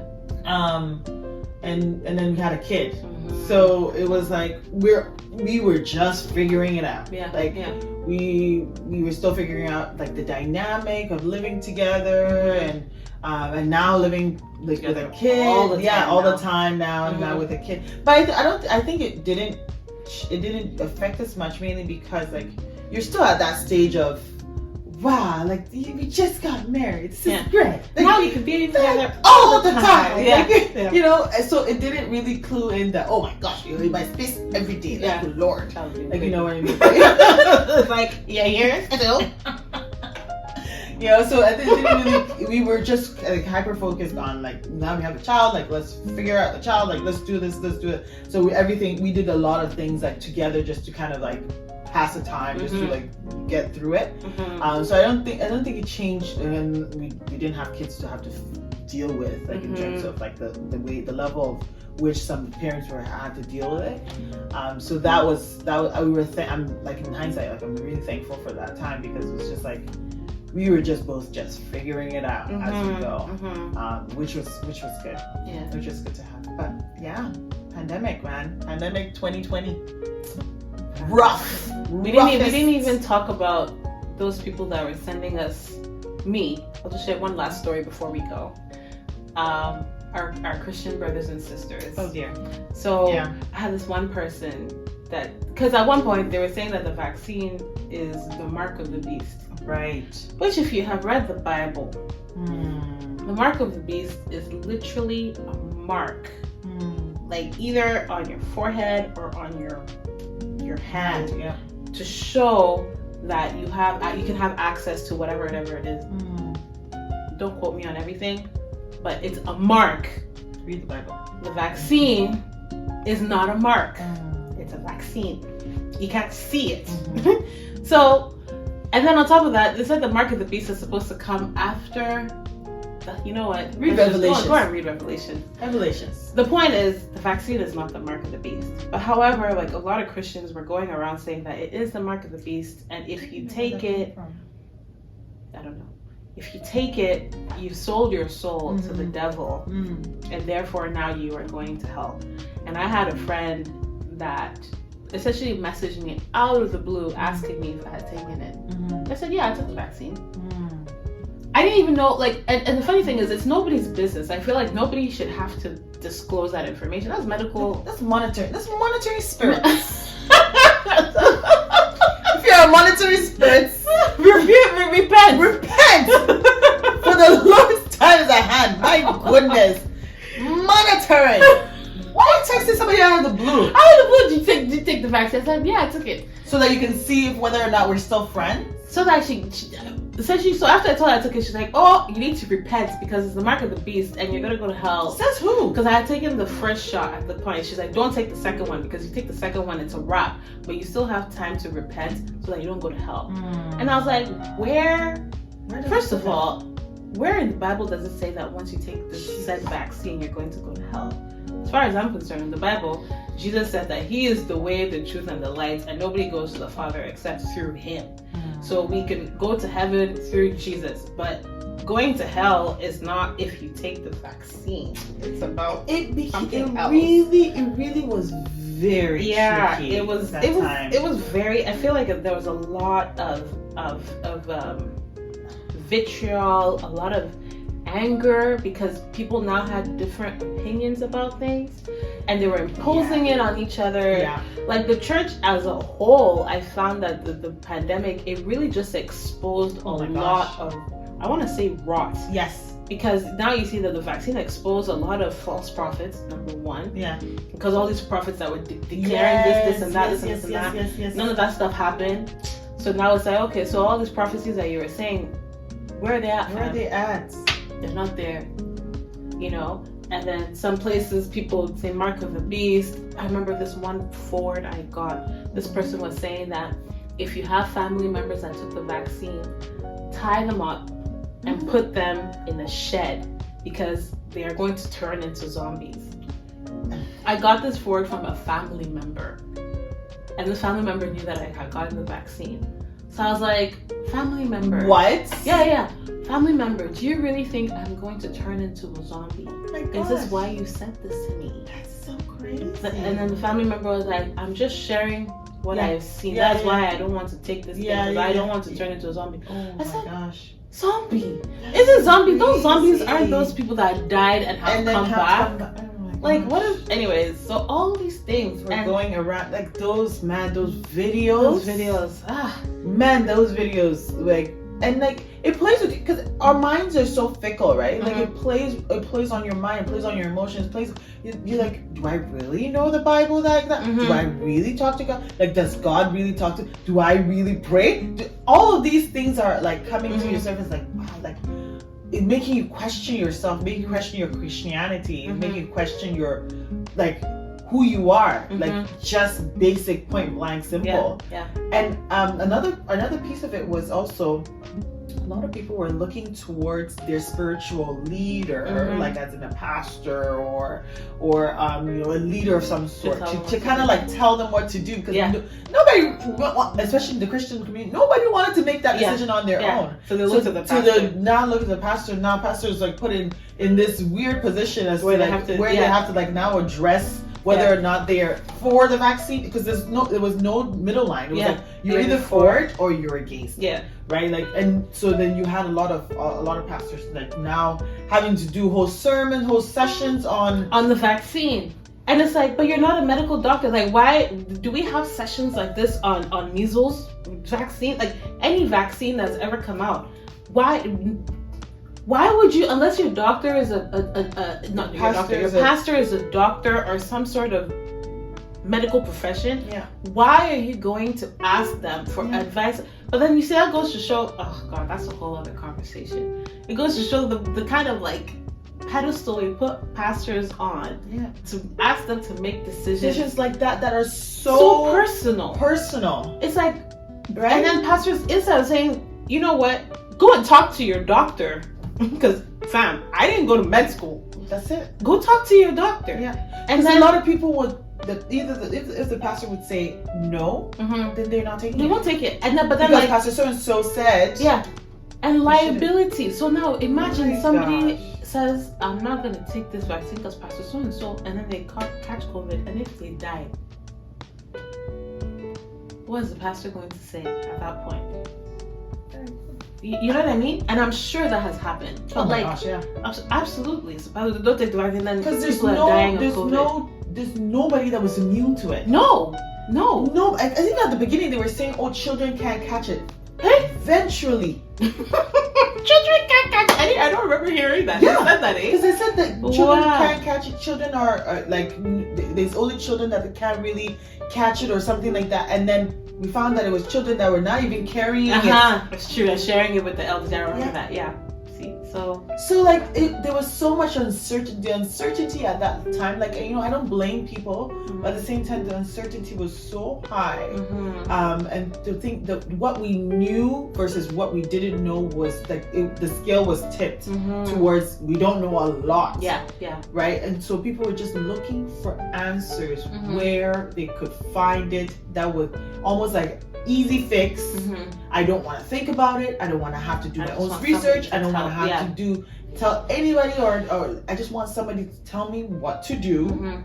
And then we had a kid. So it was like we were just figuring it out. We were still figuring out like the dynamic of living together and now living like with a kid all the time now and now with a kid. But I think it didn't affect us much, mainly because like you're still at that stage of wow, like we just got married. This is great. Like, now we can be together all the time. You know, so it didn't really clue in that. Oh my gosh, you're in my space every day. Like, Lord, like you know what I mean? It's like here still. So I think it didn't really. We were just like hyper focused on like now we have a child. Like let's figure out the child. Like let's do this. Let's do it. So we did a lot of things like together just to kind of like pass the time, just to like get through it. So I don't think it changed, and we didn't have kids to have to deal with like in terms of like the level of which some parents had to deal with it. So that was I'm like in hindsight, like I'm really thankful for that time, because it was just like we were just both just figuring it out as we go, which was good. Yeah, which was good to have. But pandemic 2020. Rough. We didn't even talk about those people that were sending us. I'll just share one last story before we go. Our Christian brothers and sisters. Oh dear. So I had this one person that, because at one point they were saying that the vaccine is the mark of the beast. Right. Which, if you have read the Bible, the mark of the beast is literally a mark, like either on your forehead or on your hand, to show that you can have access to whatever it is. Don't quote me on everything, but it's a mark. Read the Bible. The vaccine is not a mark. It's a vaccine. You can't see it. So, and then on top of that, they said the mark of the beast is supposed to come after. You know what? Read Revelations. Go and read Revelations. The point is, the vaccine is not the mark of the beast. But however, like a lot of Christians were going around saying that it is the mark of the beast, and if you take it, I don't know. if you take it, you've sold your soul to the devil, and therefore now you are going to hell. And I had a friend that essentially messaged me out of the blue asking me if I had taken it. I said, yeah, I took the vaccine. I didn't even know, like, and the funny thing is, it's nobody's business. I feel like nobody should have to disclose that information. That's medical. That's monetary spirit. If you're a monetary spirit, repent. For the longest time as I had. My goodness. Monetary. Why are you texting somebody out of the blue? Out of the blue, did you take the vaccine? I said, yeah, I took it. So that you can see whether or not we're still friends? So that so after I told her I took it, she's like, oh, you need to repent because it's the mark of the beast and you're going to go to hell. Says who? Because I had taken the first shot at the point. She's like, don't take the second one because you take the second one, it's a wrap. But you still have time to repent so that you don't go to hell. And I was like, first of all, where in the Bible does it say that once you take the said vaccine, you're going to go to hell? As far as I'm concerned, in the Bible, Jesus said that he is the way, the truth, and the light, and nobody goes to the Father except through him. So we can go to heaven through Jesus, but going to hell is not if you take the vaccine. It's about something else. It really was very tricky. It was very. I feel like there was a lot of vitriol, a lot of anger because people now had different opinions about things and they were imposing it on each other. Like the church as a whole, I found that the pandemic, it really just exposed a lot of, I want to say, rot. Yes. Because now you see that the vaccine exposed a lot of false prophets, number one. Because all these prophets that were declaring this and that, this and that. None of that stuff happened. So now it's like, okay, so all these prophecies that you were saying, where are they at? Where are they at? They're not there, you know. And then some places people would say mark of the beast. I remember this one forward I got. This person was saying that if you have family members that took the vaccine, tie them up and put them in a shed because they are going to turn into zombies. I got this forward from a family member, and the family member knew that I had gotten the vaccine. So I was like, family member. What? Yeah. Family member, do you really think I'm going to turn into a zombie? Is this why you sent this to me? That's so crazy. And then the family member was like, I'm just sharing what I've seen. That's why I don't want to take this thing because I don't want to turn into a zombie. Oh my gosh. Zombie? Isn't zombie? Those zombies aren't those people that died and have come back. Like what is? Anyways, so all these things were going around, like those videos. Those videos, like, and like it plays with, because our minds are so fickle, right? Like it plays on your mind, it plays on your emotions, you're like, do I really know the Bible like that? Do I really talk to God? Like, does God really talk to? Do I really pray? All of these things are like coming to your surface, like wow, like it making you question yourself, making you question your Christianity, making you question your, like, who you are, like just basic, point blank, simple. And another piece of it was also a lot of people were looking towards their spiritual leader, like as in a pastor or a leader of some sort, to kind of like tell them what to do, because nobody, especially in the Christian community, nobody wanted to make that decision on their own. So they looked at the pastor. Now look at the pastor. Now pastor is like put in this weird position as where they have to like now address whether or not they are for the vaccine, because there was no middle line. It was like you're either for it or you're against it. Right? Like, and so then you had a lot of pastors like now having to do whole sermons, whole sessions on the vaccine. And it's like, but you're not a medical doctor. Like, why do we have sessions like this on measles vaccine? Like any vaccine that's ever come out. Why would you, unless your doctor is your pastor is a doctor or some sort of medical profession, why are you going to ask them for advice? But then you see, that goes to show, oh God, that's a whole other conversation. It goes to show the kind of like pedestal we put pastors on to ask them to make decisions like that are so personal. It's like, right? And then pastors, instead of saying, you know what, go and talk to your doctor. Because, fam, I didn't go to med school. That's it. Go talk to your doctor. And then a lot of people would, if the pastor would say no, then they're not taking it. They won't take it. And then, but then, because like, Pastor so and so said, And liability. So now imagine somebody gosh. says, I'm not going to take this vaccine because Pastor so-and-so, and then they catch COVID, and if they die, what is the pastor going to say at that point? You know what I mean? And I'm sure that has happened. But gosh, yeah. Absolutely. So don't take the vaccine, then people are dying of COVID. There's nobody that was immune to it. No. I think at the beginning they were saying, oh, children can't catch it. Eventually. Children can't catch it. I don't remember hearing that. Yeah. They said that, Because they said that children can't catch it. Children are like, there's only children that can't really catch it or something like that. And then we found that it was children that were not even carrying it. It's true. Sharing it with the elders. I remember that. Yeah. See, so like there was so much uncertainty. The uncertainty at that time, like, you know, I don't blame people, but at the same time, the uncertainty was so high. And to think that what we knew versus what we didn't know was like the scale was tipped towards we don't know a lot. Yeah. Right, and so people were just looking for answers where they could find it. That was almost like easy fix. I don't want to think about it. I don't want to have to do my own research. I don't want to have to tell anybody or I just want somebody to tell me what to do.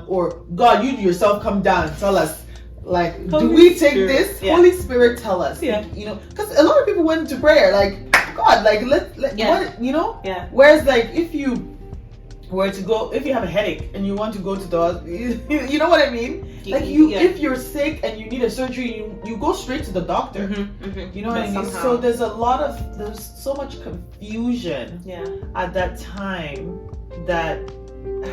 Or God, you yourself come down and tell us, like, do we take this? Holy Spirit, tell us. You know, because a lot of people went into prayer like, God, like let what, you know. Whereas like if you were to go, if you have a headache and you want to go to the, you know what I mean? Like if you're sick and you need a surgery, you go straight to the doctor. You know what I mean? So there's so much confusion at that time that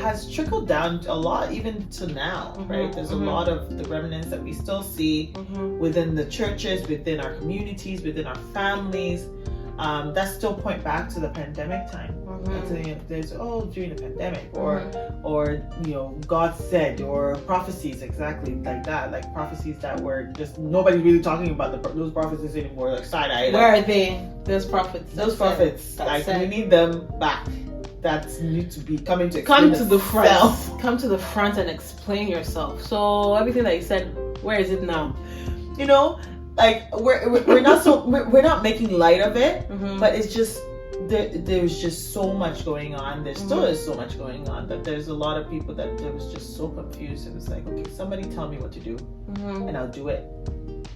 has trickled down a lot even to now, right? There's a lot of the remnants that we still see within the churches, within our communities, within our families. That still point back to the pandemic time. There's during the pandemic or you know, God said, or prophecies exactly like that, like prophecies that were just nobody's really talking about those prophecies anymore, like side-eye. Where are they? Those prophets. Like we need them back. That need to be coming to come to the front. Come to the front and explain yourself. So everything that you said, where is it now? You know, like we're not making light of it, but it's just there's just so much going on. There still is so much going on that there's a lot of people that was just so confused. It was like, okay, somebody tell me what to do, and I'll do it.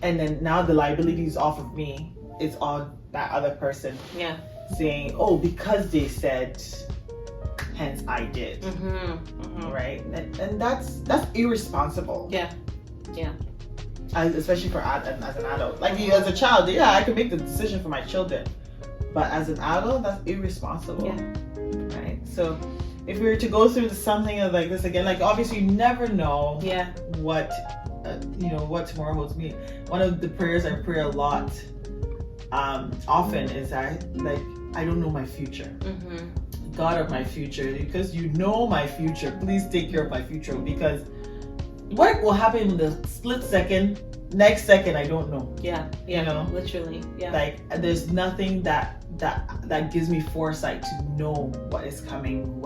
And then now the liability is off of me. It's on that other person. Saying, oh, because they said, hence I did. Right? And that's irresponsible. Especially as an adult. Like as a child, I can make the decision for my children. But as an adult, that's irresponsible. Right? So if we were to go through something like this again, like obviously you never know what what tomorrow holds me. One of the prayers I pray a lot often is I don't know my future. God of my future, because you know my future, please take care of my future, because what will happen in the split second, next second, I don't know. You know, literally. Like there's nothing that gives me foresight to know what is coming.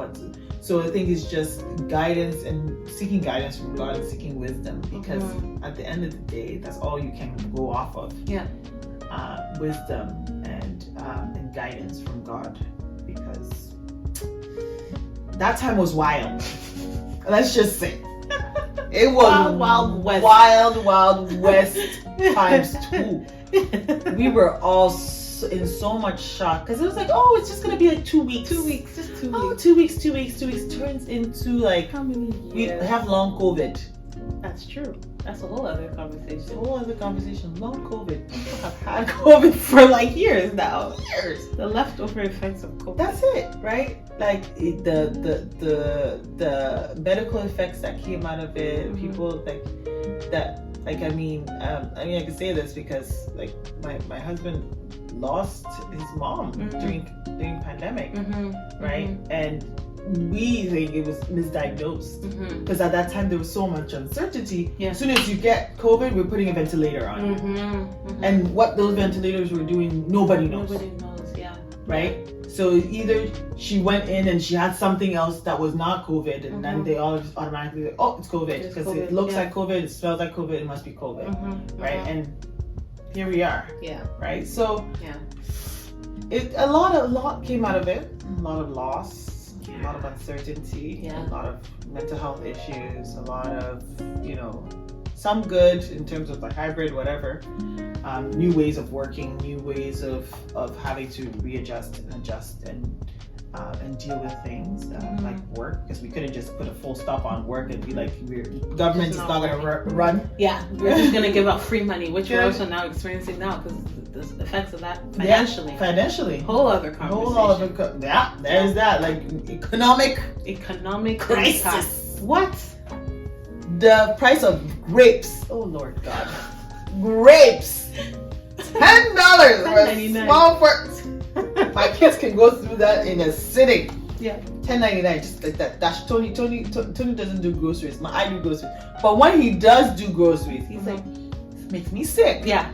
So I think it's just guidance and seeking guidance from God and seeking wisdom, because at the end of the day, that's all you can go off of. Wisdom and guidance from God, because that time was wild. Let's just say it was wild west times 2. We were all in so much shock, because it was like, oh, it's just gonna be like 2 weeks. 2 weeks, just 2 weeks. Oh, 2 weeks. 2 weeks turns into like how many years? We have long COVID. That's true. That's a whole other conversation. Long COVID. People have had COVID for like years now. The leftover effects of COVID. That's it, right? Like the medical effects that came out of it. People like that. Like I mean, I can say this because like my husband lost his mom during pandemic, right? And we think it was misdiagnosed, because at that time there was so much uncertainty. As soon as you get COVID, we're putting a ventilator on you. And what those ventilators were doing, nobody knows. Right? So either she went in and she had something else that was not COVID, and then they all just automatically like, oh, it's COVID, because it looks like COVID, it smells like COVID, it must be COVID, right? And here we are, right? So a lot came out of it. A lot of loss, a lot of uncertainty, a lot of mental health issues, a lot of, some good in terms of like hybrid, whatever. New ways of working, new ways of having to readjust and adjust and deal with things like work, because we couldn't just put a full stop on work and be like, government is not going to run. Yeah, we're just going to give out free money, which we're also now experiencing now because the effects of that financially. Yeah, financially. Whole other conversation. There's that, like economic crisis. Impact. What? The price of grapes. Oh Lord God. Grapes. $10 for a small part. My kids can go through that in a sitting. Yeah. $10.99, just like that. That's Tony doesn't do groceries. I do groceries. But when he does do groceries, he's like, this makes me sick. Yeah.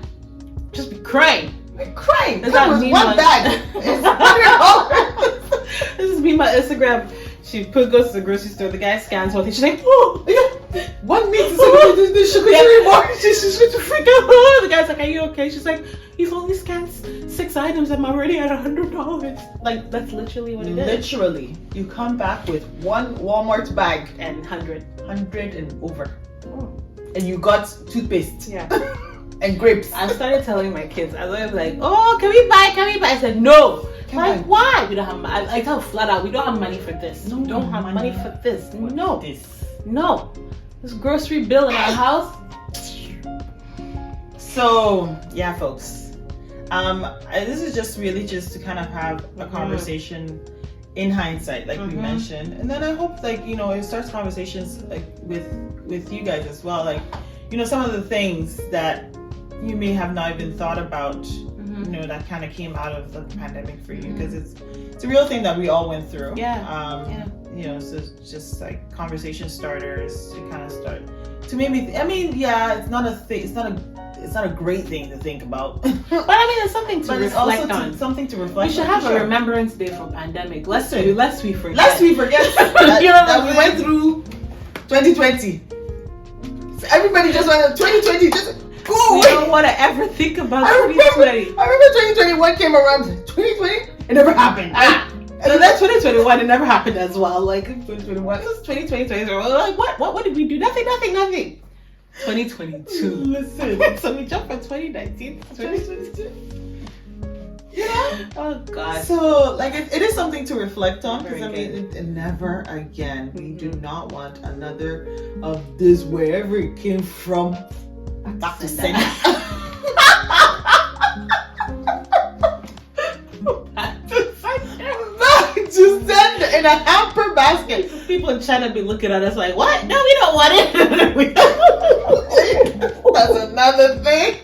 Just be crying. Does that mean one bag? It's $100. This is me, my Instagram. She goes to the grocery store. The guy scans one thing. She's like, oh, yeah. One meat is like, this sugar anymore. She's going to freak out. The guy's like, are you okay? She's like, you've only scanned 6 items. I'm already at $100. Like, that's literally what it is. Literally. You come back with one Walmart bag. And 100 and over. Oh. And you got toothpaste. Yeah. And grapes. I started telling my kids, I was like, oh, can we buy? I said, no. Like, why? We don't have money. I tell flat out, we don't have money for this. No, we don't have money for this. No. This grocery bill in our house. So, yeah, folks. This is just really just to kind of have a conversation in hindsight, like we mentioned. And then I hope, like, it starts conversations like with you guys as well. Like, some of the things that you may have not even thought about, that kind of came out of the pandemic for you, because it's a real thing that we all went through. So it's just like conversation starters to kind of start to maybe. It's not a thing. It's not a great thing to think about. But it's something to reflect on. Something to reflect on. We should have a remembrance day for pandemic. Lest we forget. That we went through 2020. So everybody just went 2020. Just go away. We don't want to ever think about 2020. I remember 2021 came around. 2020, it never happened. So that's 2021. It never happened as well. Like 2021, it was 2020. Like what did we do? Nothing. 2022. Listen. So we jumped from 2019 to 2022. Yeah. Oh God. So like it is something to reflect on, because never again. We do not want another of this, wherever it came from, back to sender. To send in a hamper basket. People in China be looking at us like, what? No, we don't want it. That's another thing.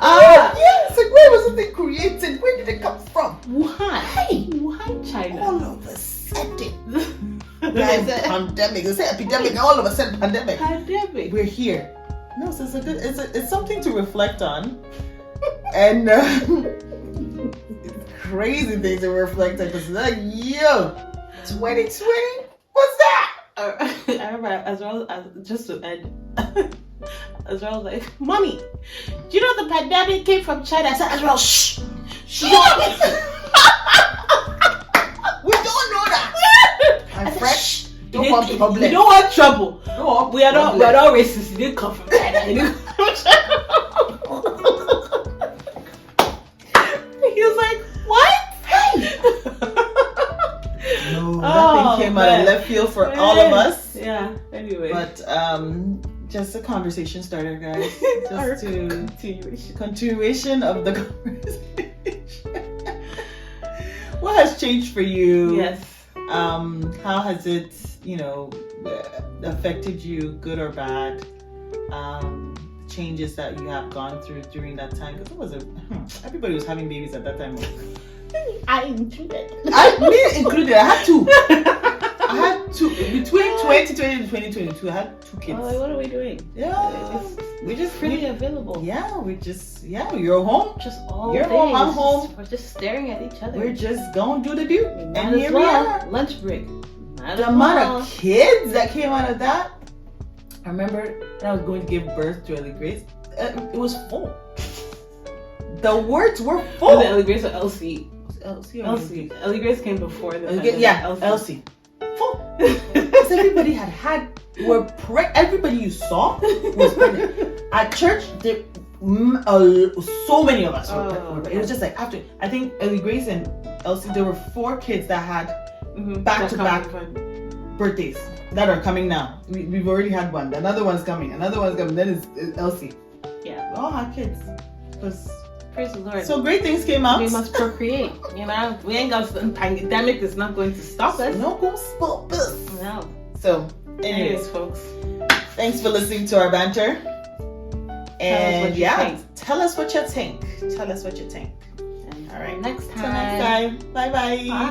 Yes, like, where was it created? Where did it come from? Wuhan, China. All of a sudden. Pandemic. They say epidemic. All of a sudden, pandemic. We're here. No, so it's something to reflect on, and crazy things to reflect on, because like, 2020. What's that? I remember as well as just to end. As well as like, mommy, do you know the pandemic came from China? I said, as well, shh. We don't know that. I'm fresh. You don't want trouble. No, we are not racist. It didn't come from China. He was like, what? No, that thing came out of left field for all of us. Yeah. Anyway. But just a conversation starter, guys. Just continuation of the conversation. What has changed for you? Yes. How has it, affected you, good or bad? Changes that you have gone through during that time, because everybody was having babies at that time. I included. Me included. I had two. Between 2020 and 2022. I had 2 kids. Oh, what are we doing? Yeah, we're just pretty available. Yeah, you're home. Just all You're day. home. I'm home. We're just staring at each other. We're just gonna do the do. And here we are. Lunch break. The amount of kids that came out of that. I remember when I was going to give birth to Ellie Grace. It was full. the words were Was full. it Ellie Grace or Elsie? Elsie. Elsie. Ellie Grace came before the Elsie. Full. Because everybody everybody you saw was pregnant. At church, so many of us were pregnant. It was just like after, I think Ellie Grace and Elsie, there were 4 kids that had back-to-back birthdays that are coming now. We've already had one. Another one's coming. Then it's Elsie. Yeah. We all had kids. Praise the Lord. So great things came out. We must procreate. You know, we ain't got the pandemic is not going to stop us. No go stop us. No. So, anyways, folks. Thanks for listening to our banter. And tell us what you think. All right. Next time. Till next time. Bye-bye. Bye.